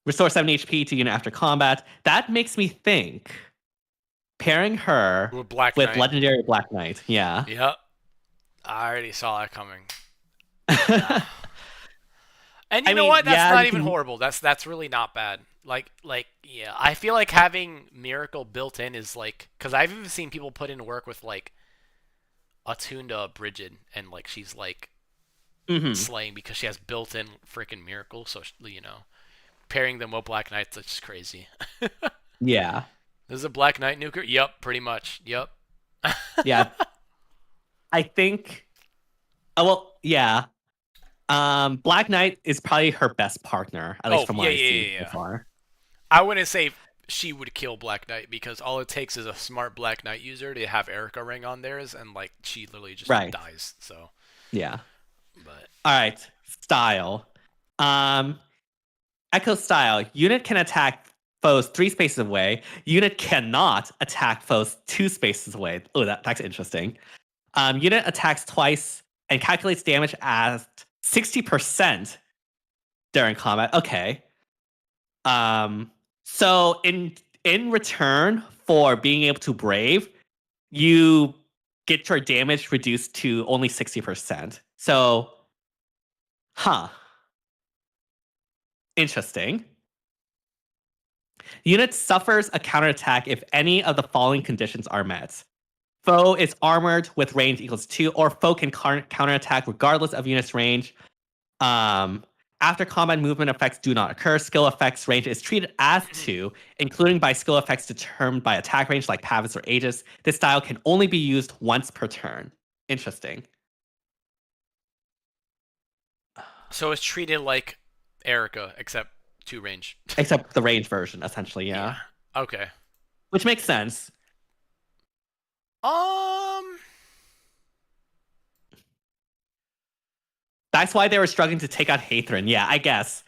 Restore 7 HP to unit after combat. That makes me think pairing her with Legendary Black Knight. Yeah. Yep. I already saw that coming. Yeah. And you know what? That's not even horrible. That's really not bad. Like yeah, I feel like having Miracle built in is like, because I've even seen people put in work with like Attunda Brigid, and like she's like slaying because she has built-in freaking Miracle. So you know, pairing them with Black Knights, that's just crazy. Yeah. This is a Black Knight nuker. Yep, pretty much. Yep. Yeah. I think. Oh well, yeah. Black Knight is probably her best partner, at least from what I've seen so far. I wouldn't say she would kill Black Knight, because all it takes is a smart Black Knight user to have Erica ring on theirs, and like she literally just dies. So yeah. But all right, style. Echo style. Unit can attack foes 3 spaces away. Unit cannot attack foes 2 spaces away. Oh, that's interesting. Unit attacks twice and calculates damage at 60% during combat. Okay. So in return for being able to brave, you get your damage reduced to only 60%. So, interesting. Unit suffers a counterattack if any of the following conditions are met. Foe is armored with range equals 2, or foe can counterattack regardless of unit's range. After combat, movement effects do not occur. Skill effects range is treated as 2, including by skill effects determined by attack range like Pavis or Aegis. This style can only be used once per turn. Interesting. So it's treated like Erica, except 2 range. Except the range version, essentially, yeah. Okay. Which makes sense. That's why they were struggling to take out Hathrin. Yeah, I guess.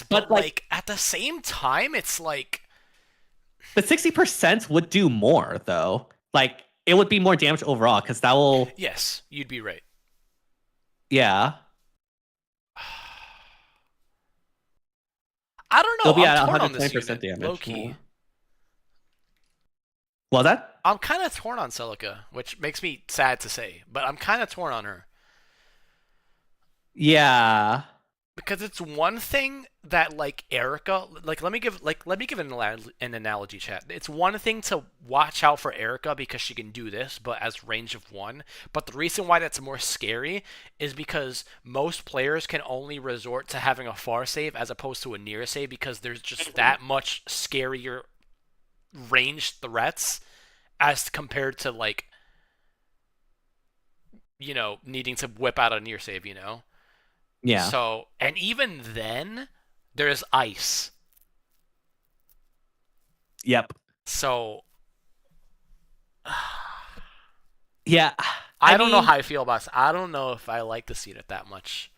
But like at the same time, it's like the 60% would do more, though. Like, it would be more damage overall, because that will... Yes, you'd be right. Yeah. I don't know. It'll be I'm at torn on this 120% unit, damage. low-key. What was that? I'm kind of torn on Celica, which makes me sad to say, but I'm kind of torn on her. Yeah. Because it's one thing that like Erica, like let me give an analogy, chat. It's one thing to watch out for Erica because she can do this, but as range of 1. But the reason why that's more scary is because most players can only resort to having a far save as opposed to a near save, because there's just that much scarier range threats as compared to like needing to whip out a near save, Yeah. So, and even then, there's ice. Yep. So, Yeah. I don't know mean, how I feel about this. I don't know if I like to see it that much.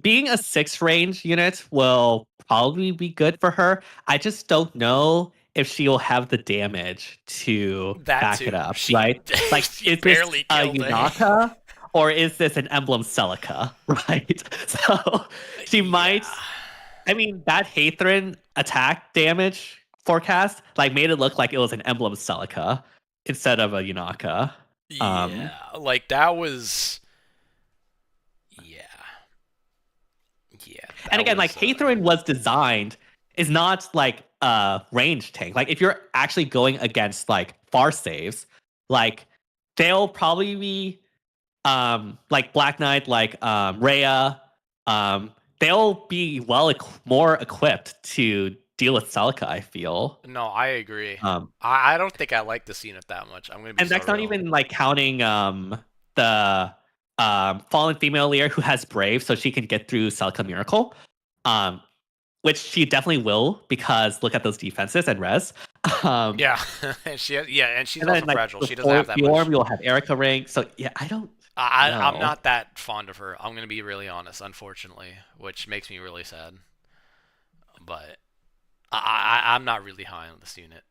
being a 6 range unit will probably be good for her. I just don't know if she'll have the damage to That back too. it up, She, right? Like, she is this barely a killed it. Yunaka or is this an Emblem Celica, right? So she might. Yeah. I mean, that Hathrin attack damage forecast like made it look like it was an Emblem Celica instead of a Yunaka. Yeah, like that was. Yeah. Yeah. And again, like Hathrin was designed is not like a range tank. Like if you're actually going against like far saves, like they'll probably be like Black Knight, like Rhea, they'll be more equipped to deal with Celica, I feel. No, I agree. Um I don't think I like the scene it that much. I'm gonna be. and so that's not real. even like counting the fallen female leader who has Brave, so she can get through Celica Miracle. Which she definitely will because look at those defenses and res. Yeah, and she's and also then, like, fragile. She doesn't have that much. You'll have Erica ring. So yeah, I don't. I'm know. not that fond of her. I'm gonna be really honest, unfortunately, which makes me really sad. But I'm not really high on this unit.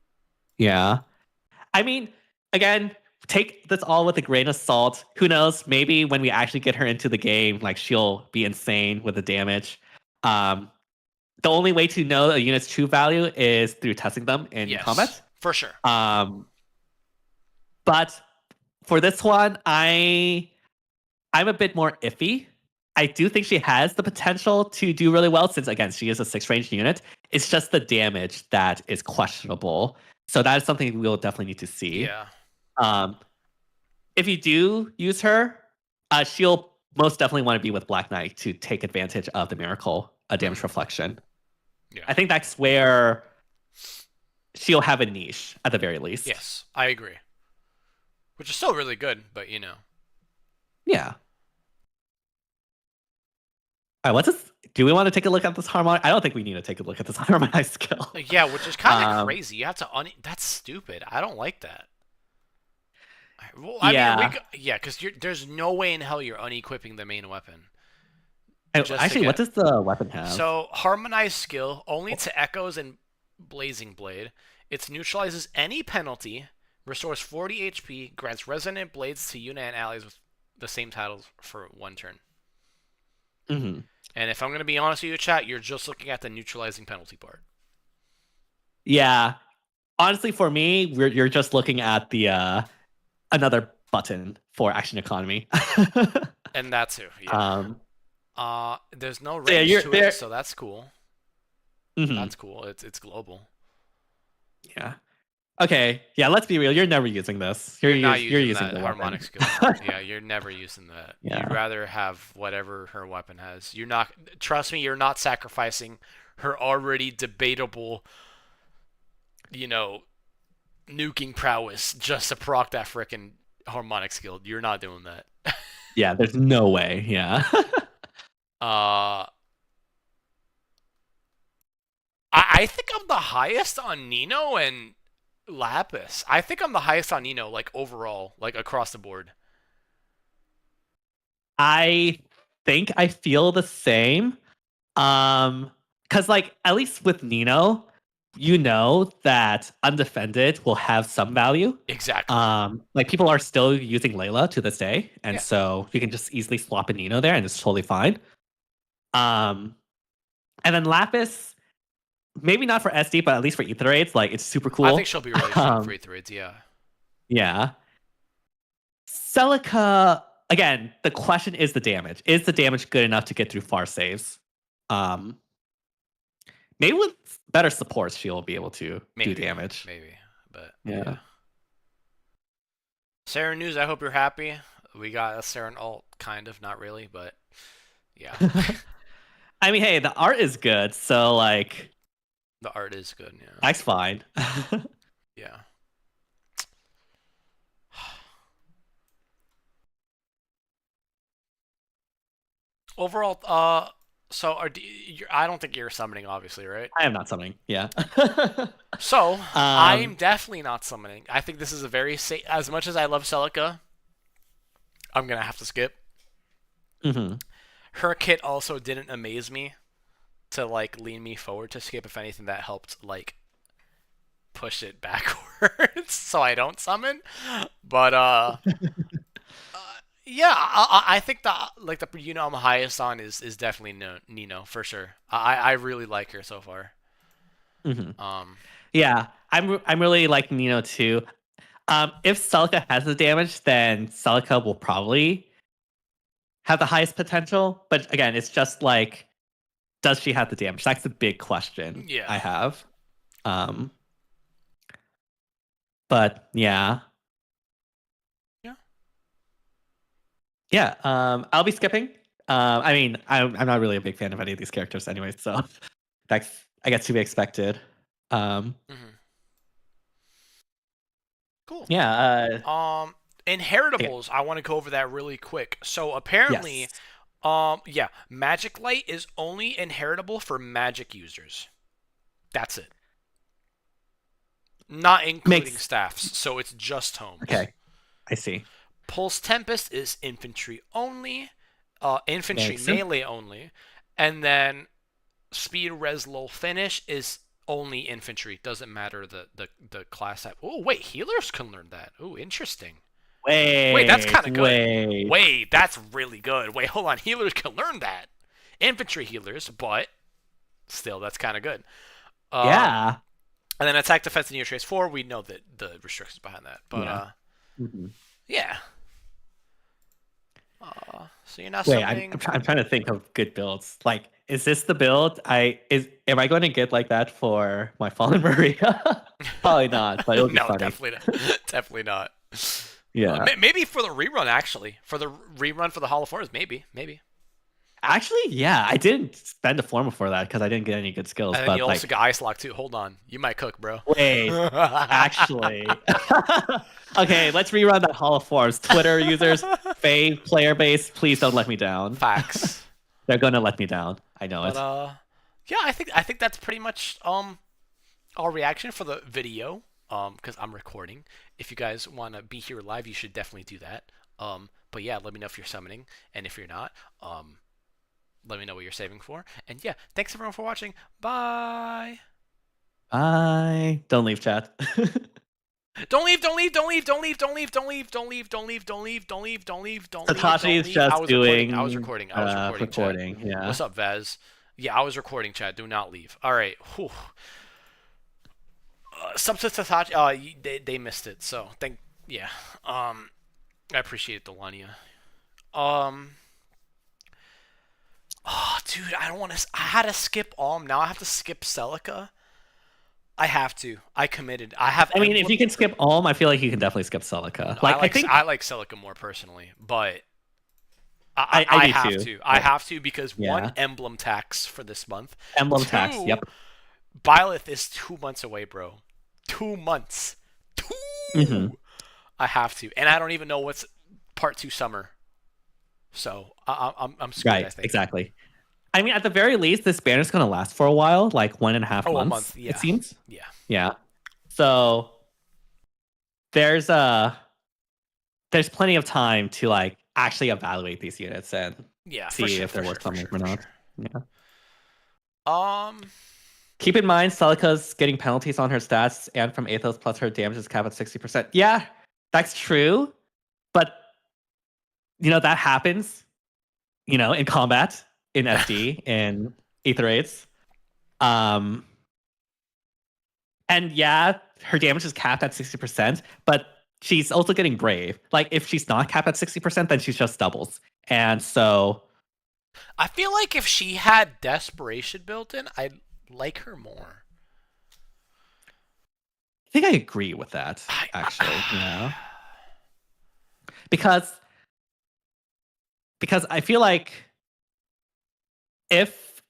Yeah, I mean, again, take this all with a grain of salt. Who knows? Maybe when we actually get her into the game, like she'll be insane with the damage. The only way to know a unit's true value is through testing them in combat. For sure. But for this one, I'm a bit more iffy. I do think she has the potential to do really well since, again, she is a 6 range unit. It's just the damage that is questionable. So that is something we'll definitely need to see. Yeah. If you do use her, she'll most definitely want to be with Black Knight to take advantage of the miracle damage reflection. Yeah. I think that's where she'll have a niche at the very least. Yes, I agree. Which is still really good, but Yeah. All right, what's this? Do we want to take a look at this harmonic? I don't think we need to take a look at this harmonized skill. Yeah, which is kind of crazy. You have to that's stupid. I don't like that. Well, I mean, because there's no way in hell you're unequipping the main weapon. Actually, what does the weapon have? So, harmonized skill, only to Echoes and Blazing Blade. It neutralizes any penalty, restores 40 HP, grants resonant blades to unit and allies with the same titles for 1 turn. Mm-hmm. And if I'm going to be honest with you, chat, you're just looking at the neutralizing penalty part. Yeah. Honestly, for me, you're just looking at the another button for action economy. And that too, yeah. There's no range to it, so that's cool. Mm-hmm. That's cool. It's global. Yeah. Okay. Yeah. Let's be real. You're never using this. You're using the harmonic skill. Yeah, you're never using that. Yeah. You'd rather have whatever her weapon has. You're not. Trust me. You're not sacrificing her already debatable, nuking prowess just to proc that frickin' harmonic skill. You're not doing that. Yeah. There's no way. Yeah. I think I'm the highest on Nino and Lapis. I think I'm the highest on Nino, like overall, like across the board. I think I feel the same. Because like at least with Nino, you know that undefended will have some value. Exactly. Like people are still using Layla to this day, and so you can just easily swap a Nino there, and it's totally fine. And then Lapis, maybe not for SD, but at least for Aether Raids, like it's super cool. I think she'll be really strong for Aether Raids, yeah. Yeah. Celica, again, the question is the damage. Is the damage good enough to get through far saves? Maybe with better supports, she'll be able to do damage. Maybe, but yeah. Saren news, I hope you're happy. We got a Saren ult, kind of, not really, but yeah. I mean, hey, the art is good, so like... The art is good, yeah. That's fine. Yeah. Overall, so I don't think you're summoning, obviously, right? I am not summoning. Yeah. So I'm um. definitely not summoning. I think this is a very safe. As much as I love Celica, I'm gonna have to skip. Mhm. Her kit also didn't amaze me to like lean me forward to skip. If anything, that helped like push it backwards so I don't summon. But yeah, I think the like the unit I'm highest on is definitely Nino for sure. I really like her so far. Mhm. Um, Yeah, I'm really like Nino too. If Celica has the damage, then Celica will probably have the highest potential. But again, it's just like, does she have the damage? That's the big question yeah, I have. Um, but yeah, yeah. yeah. I'll be skipping. I mean, I'm not really a big fan of any of these characters anyway, so that's I guess to be expected. Um, Hmm. Cool. yeah. Okay. Inheritables. I want to go over that really quick. So apparently, Yes. yeah, Magic Light is only inheritable for magic users. That's it. Not including Makes staffs, so it's just tomes. okay. I see. Pulse Tempest is infantry only, infantry Makes sense. melee only, and then Speed Res Lull Finish is only infantry. Doesn't matter the class type. Oh wait, healers can learn that. Oh, interesting. Wait, that's kind of good. Wait. Wait, that's really good. Wait, hold on. Healers can learn that. Infantry healers, but still, that's kind of good. Um, Yeah. and then attack, defense, and Neo Trace 4. We know that the restrictions behind that, but Yeah. Mhm. yeah. So you're not Wait, summoning. I'm trying to think of good builds. Like, is this the build? Am I going to get like that for my Fallen Maria? Probably not, but it'll be No, funny. definitely not. Definitely not. Yeah. Maybe for the rerun, actually. For the rerun for the Hall of Forms, maybe. Actually, yeah, I didn't spend a form before that because I didn't get any good skills. And then you But also like, got Ice Lock too. Hold on. You might cook, bro. wait, actually, okay, let's rerun that Hall of Forms. Twitter users, Faye player base, please don't let me down. Facts. They're gonna let me down. I know But it. yeah, I think that's pretty much our reaction for the video. Because I'm recording. If you guys want to be here live, you should definitely do that. But yeah, let me know if you're summoning, and if you're not, let me know what you're saving for. And yeah, thanks everyone for watching. Bye. Bye. Don't leave chat. Don't leave, don't leave, don't leave, don't leave, don't leave, don't leave, don't leave, don't leave, don't leave, don't leave, don't leave, don't leave, Satoshi don't is leave. just doing I was recording. Chat. recording. Yeah. What's up, Vez? Yeah, I was recording, chat. Do not leave. All right. Whew. Sub to Satoshi. They missed it. So yeah. I appreciate it, Delania. Um. Oh, dude, I don't want to. I had to skip Alm. Now I have to skip Celica. I have to. I committed. I have. I mean, if you can skip Alm, I feel like you can definitely skip Celica. Like, I think I like Celica more personally, but I do have too. to. I have to because Yeah. one, emblem tax for this month. Emblem Two, tax. Yep. Byleth is 2 months away, bro. 2 months. 2. Mhm. I have to, and I don't even know what's part 2 summer. So I'm screwed. Right. I think. Exactly. I mean, at the very least, this banner's going to last for a while, like 1.5 months. A month. Yeah. It seems. Yeah. Yeah. So there's plenty of time to like actually evaluate these units and Yeah. see For sure, if they're for worth sure, something for or sure, not. for sure. Yeah. Keep in mind, Celica's getting penalties on her stats and from Athos plus her damage is capped at 60%. Yeah, that's true. But, that happens, in combat, in FD, in Aether Raids. And yeah, her damage is capped at 60%, but she's also getting brave. Like, if she's not capped at 60%, then she's just doubles. And so I feel like if she had desperation built in, I'd like her more. I think I agree with that, actually. Yeah. Because I feel like if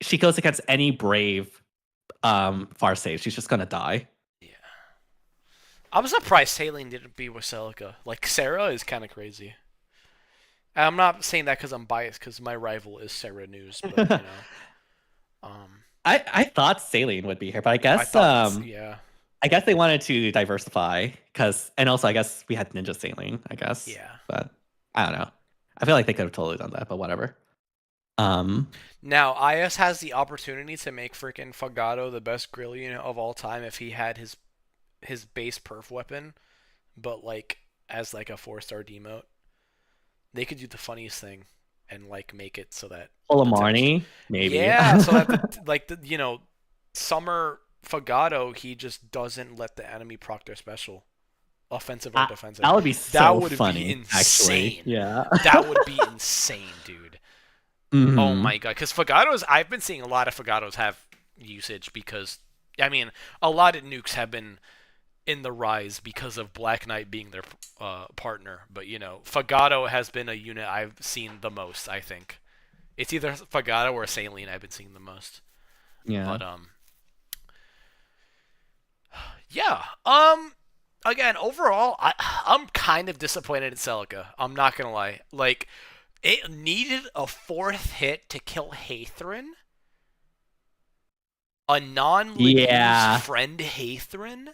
she goes against any brave far save, she's just gonna die. Yeah. I'm surprised Saline didn't beat with Celica. Like, Sarah is kind of crazy. I'm not saying that because I'm biased, because my rival is Sarah News, but you know, I thought 𝔐𝔬𝔩 would be here, but I I guess thought that's yeah, I guess they wanted to diversify and also I guess we had Ninja 𝔐𝔬𝔯, I guess. yeah. But I don't know. I feel like they could have totally done that, but whatever. Now IS has the opportunity to make freaking Fagado the best grill unit of all time if he had his base perf weapon, but like as like a 4-star demote, they could do the funniest thing and like make it so that Olamarni, maybe. yeah, so that summer Fagado, he just doesn't let the enemy proc their special, offensive or defensive. That would be funny, be insane. actually. Yeah. That would be insane, dude. Mm-hmm. Oh my god, because Fagados, I've been seeing a lot of Fagados have usage because, I mean, a lot of nukes have been in the rise because of Black Knight being their partner. But, you know, Fagado has been a unit I've seen the most, I think. It's either Fagado or 𝔐𝔬𝔯 I've been seeing the most. Yeah. But, yeah. Again, overall, I'm kind of disappointed in Celica. I'm not going to lie. Like, it needed a 4th hit to kill ℏ𝔬𝔢. A non-Legu's friend ℏ𝔬𝔢.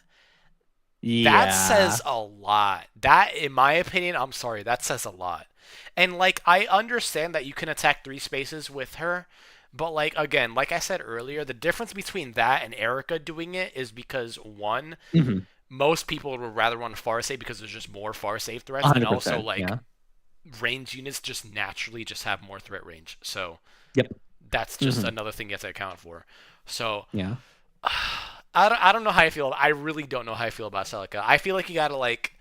Yeah. That says a lot. That, in my opinion, I'm sorry, that says a lot. And, like, I understand that you can attack 3 spaces with her, but, like, again, like I said earlier, the difference between that and Erica doing it is because, one, most people would rather run far save because there's just more far save threats, and also, like, range units just naturally just have more threat range. So, that's just another thing you have to account for. So, yeah. I don't know how I feel. I really don't know how I feel about Celica. I feel like you gotta, like,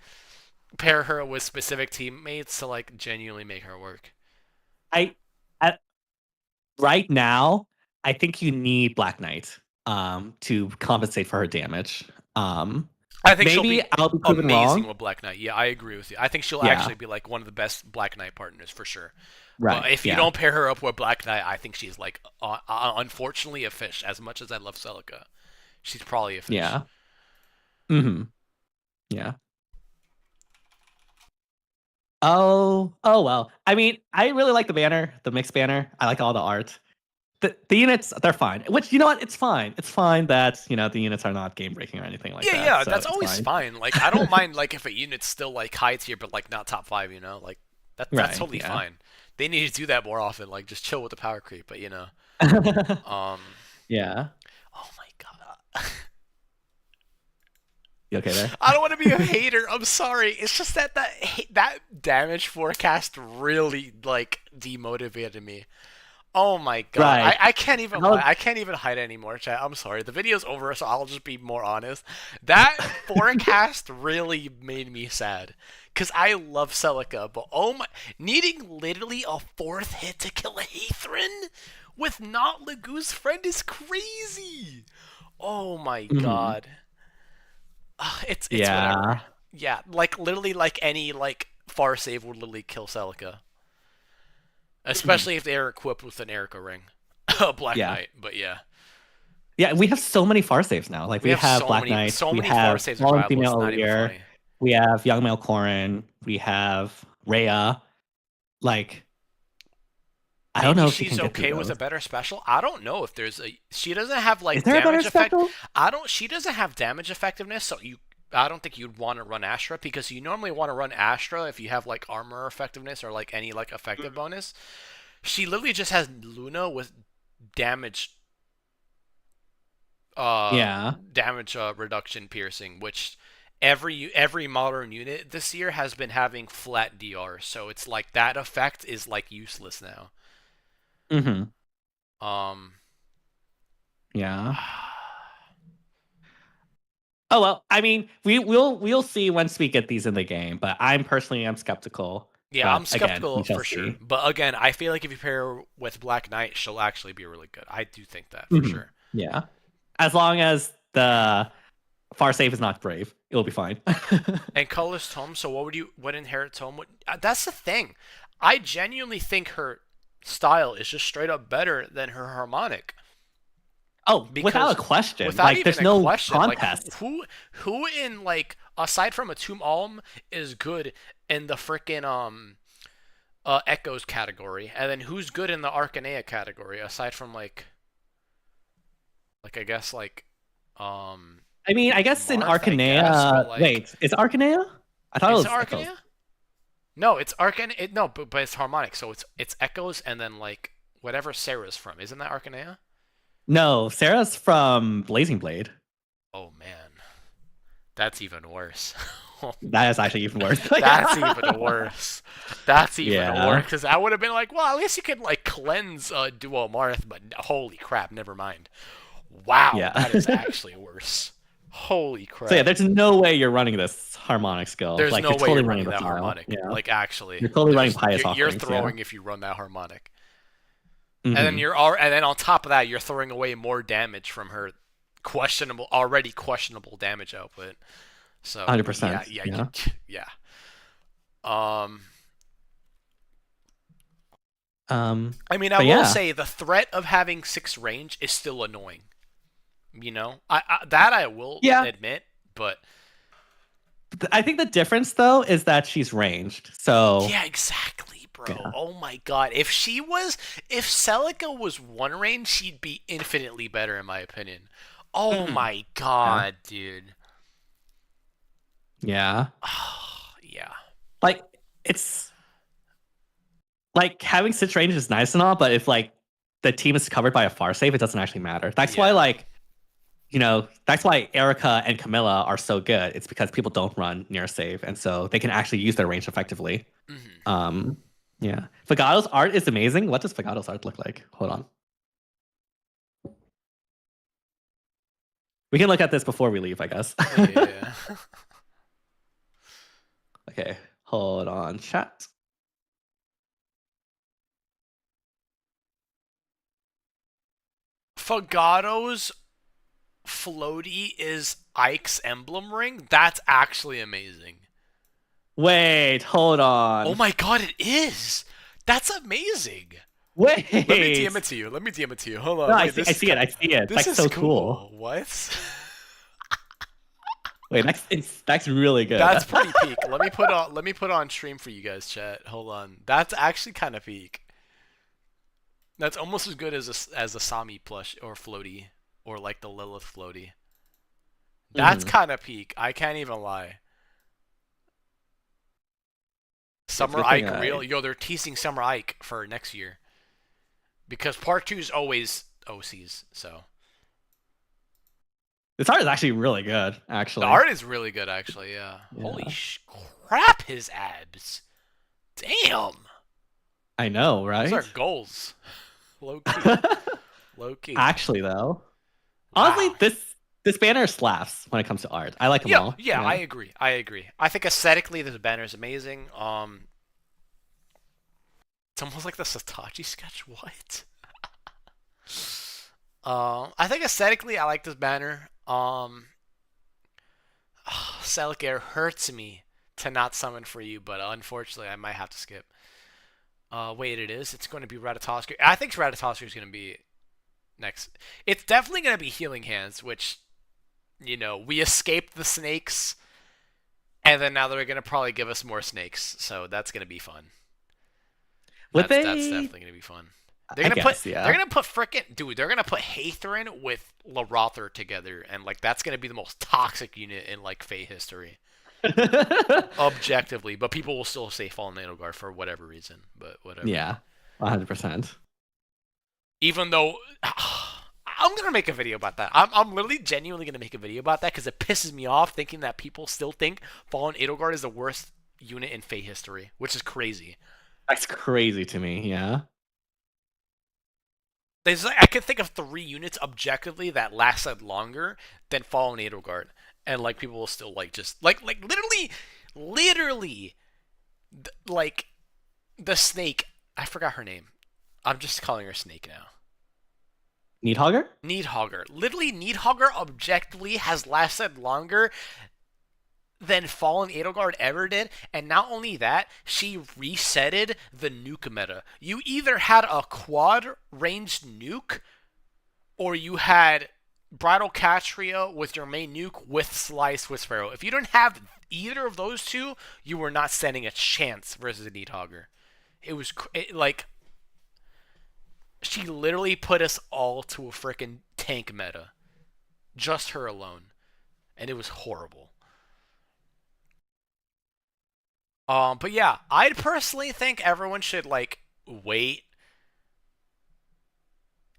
pair her with specific teammates to, like, genuinely make her work. Right now, I think you need Black Knight to compensate for her damage. I think maybe I'll be proven amazing wrong with Black Knight. Yeah, I agree with you. I think she'll actually be, like, one of the best Black Knight partners for sure. Right. But if you don't pair her up with Black Knight, I think she's, like, unfortunately a fish. As much as I love Celica, she's probably a fish. Yeah. Yeah. Oh well. I mean, I really like the banner, the mixed banner. I like all the art. The units, they're fine. Which, you know what? It's fine. It's fine that, you know, the units are not game breaking or anything like that. Yeah, so that's always fine. Like, I don't mind, like, if a unit's still, like, high tier but, like, not top 5, you know? Like, that's totally fine. They need to do that more often. Like, just chill with the power creep, but, you know. Yeah. Oh my god. You okay there? I don't want to be a hater. I'm sorry. It's just that damage forecast really, like, demotivated me. Oh my god. Right. I can't even I can't even hide it anymore, chat. I'm sorry. The video's over, so I'll just be more honest. That forecast really made me sad. Because I love Celica, but oh my, needing literally a 4th hit to kill a ℏ𝔬𝔢 with not Legu's friend is crazy. Oh my god. It's whatever. Yeah, like, literally, like, any, like, far save would literally kill Celica. Especially if they're equipped with an Erica ring. Black Knight, but yeah. Yeah, we have so many far saves now. Like, we have Black Knight, so we many have far saves are viable, female it's not even O'Lear, funny. we have young male Corrin, we have Rhea. Like, I don't know if she's okay with a better special. I don't know if there's she doesn't have, like, Is there damage effect. special? She doesn't have damage effectiveness, so I don't think you'd want to run Astra, because you normally want to run Astra if you have, like, armor effectiveness or, like, any, like, effective bonus. She literally just has Luna with damage damage reduction piercing, which every modern unit this year has been having flat DR, so it's like that effect is, like, useless now. Yeah. Oh well, I mean, we'll see once we get these in the game, but I'm skeptical. Yeah, I'm skeptical again, for sure. But again, I feel like if you pair her with Black Knight, she'll actually be really good. I do think that for sure. Yeah. As long as the far save is not brave, it'll be fine. And colors tome, so what inherits tome? That's the thing. I genuinely think her style is just straight up better than her harmonic. Oh, without a question. Without like, even there's a no question. contest. Like, who in, like, aside from a Tomb Alm is good in the frickin' Echoes category, and then who's good in the Arcanea category aside from I guess I mean, I guess in Marth, I Arcanea. guess, but, like- Wait, is it Arcanea? I thought it is was it Arcanea? Echoes. No, it's Arcanea. No, but it's harmonic, so it's Echoes and then whatever Sarah's from. Isn't that Arcanea? No, Sarah's from Blazing Blade. Oh man, that's even worse. That is actually even worse. That's even worse. That's even Yeah. worse because I would have been like, well, at least you could cleanse Duo Marth, but holy crap, never mind. Wow, Yeah. that is actually worse. Holy crap. So yeah, there's no way you're running this harmonic skill. There's no you're way totally you're running the that file. harmonic. Yeah. Actually, You're totally running there's- pious You're offerings, throwing yeah. if you run that harmonic, Mhm. and then on top of that, you're throwing away more damage from her already questionable damage output. So 100%, Yeah. I mean, I but will yeah. say the threat of having 6 range is still annoying. You know, I will Yeah. admit, but I think the difference though is that she's ranged. So yeah, exactly, bro. Yeah. Oh my god, if Celica was 1 range, she'd be infinitely better in my opinion. Oh my god, dude. yeah. Yeah. It's having 6 range is nice and all, but if the team is covered by a far save, it doesn't actually matter. That's why that's why Erica and Camilla are so good. It's because people don't run near save, and so they can actually use their range effectively. Mm-hmm. Yeah. Fagato's art is amazing. What does Fagato's art look like? Hold on. We can look at this before we leave, I guess. Yeah. Okay. Hold on, chat. Fagato's floaty is Ike's emblem ring. That's actually amazing. Wait, hold on. Oh my god, it is. That's amazing. Wait. Let me DM it to you. Hold on. No, Wait, I see it. This That's is so cool. What? Wait, that's really good. That's pretty peak. Let me put on stream for you guys, chat. Hold on. That's actually kind of peak. That's almost as good as a Sami plush or floaty or the Lilith floaty. That's kind of peak. I can't even lie. Summer good thing Ike real. Yo, they're teasing Summer Ike for next year. Because part 2 is always OCs, so. This art is actually really good, actually. The art is really good, actually, yeah. Holy crap, his abs. Damn. I know, right? Those are goals. Low key. Low key. Actually, though, Wow. honestly, this banner slaps when it comes to art. I like them all. Yeah, I agree. I think aesthetically, this banner is amazing. It's almost like the Satachi sketch. What? I think aesthetically, I like this banner. Celica, hurts me to not summon for you, but unfortunately, I might have to skip. Wait, it's going to be Ratatoskr. I think Ratatoskr is going to be next. It's definitely going to be Healing Hands, which, we escaped the snakes, and then now they're going to probably give us more snakes, so that's going to be fun. That's definitely going to be fun. They're gonna put frickin' dude. They're gonna put Hathrin with Larother together, and that's gonna be the most toxic unit in Fae history, objectively. But people will still say Fallen Nailguard for whatever reason. But whatever. Yeah, 100%. Even though I'm gonna make a video about that. I'm literally genuinely gonna make a video about that because it pisses me off thinking that people still think Fallen Edelgard is the worst unit in Fae history, which is crazy. That's crazy to me. Yeah. I could think of 3 units objectively that lasted longer than Fallen Edelgard, and people will still just literally, the snake. I forgot her name. I'm just calling her Snake now. Needhogger? Needhogger. Literally, Needhogger objectively has lasted longer than Fallen Edelgard ever did, and not only that, she resetted the nuke meta. You either had a quad ranged nuke, or you had Bridal Catria with your main nuke with Sly Swiss Pharaoh. If you didn't have either of those two, you were not standing a chance versus a Needhogger. It was like she literally put us all to a freaking tank meta, just her alone, and it was horrible. But yeah, I personally think everyone should like wait.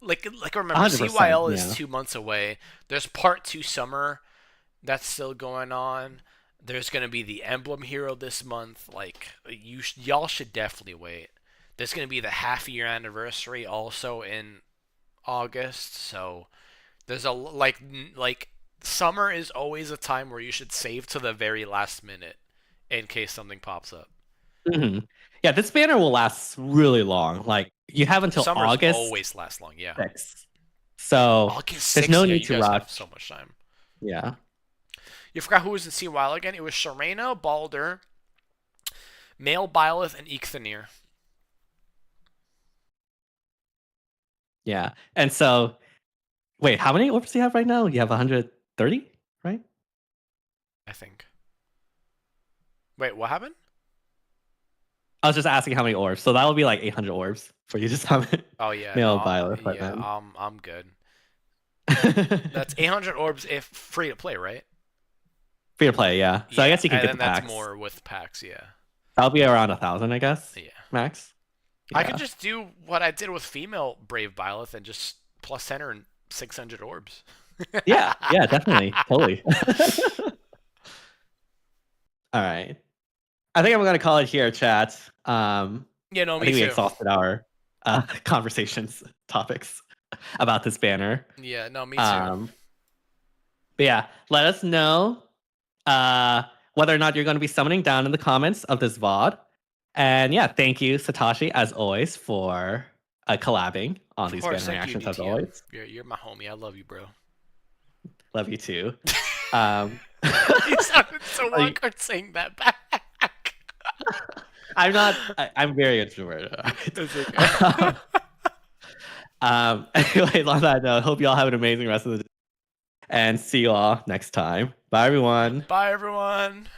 Like remember, 100%, CYL is yeah. 2 months away. There's part 2 summer that's still going on. There's gonna be the emblem hero this month. Like y'all should definitely wait. There's gonna be the half-year anniversary also in August. So there's a like summer is always a time where you should save to the very last minute in case something pops up. Hmm. Yeah, this banner will last really long. Like you have until Summers August always last long. Yeah. 6th. So August there's 6th. no Yeah, need you to guys have rush. so much time. Yeah. You forgot who was in CYL again? It was Sharena, Balder, Male Byleth, and 𝔉𝔬𝔩𝔩𝔢. Yeah. And so wait, how many orbs do you have right now? You have 130, right? I think. Wait, what happened? I was just asking how many orbs. So that would be like 800 orbs for you to summon Oh yeah, male no, Violet. yeah, I'm good. That's 800 orbs if free to play, right? free to play, yeah. So I guess you can and get then the packs. that's more with packs, yeah. That'll be around 1,000, I guess. Yeah. Max. I Yeah. could just do what I did with female Brave Byleth and just plus 10 her and 600 orbs. yeah, definitely. Totally. All right. I think I'm going to call it here, chat. Yeah, no, I me think we too. exhausted our conversations topics about this banner. Yeah, no, me too. But yeah, let us know whether or not you're going to be summoning down in the comments of this VOD. And yeah, thank you, Satoshi, as always, for collabing on Of these course, banner thank you, reactions, as DTM. always. You're my homie. I love you, bro. Love you too. You sounded so awkward saying that back. I'm not. I'm very introverted. That's okay. Anyways, on that note, hope you all have an amazing rest of the day. And see you all next time. Bye, everyone. Bye, everyone.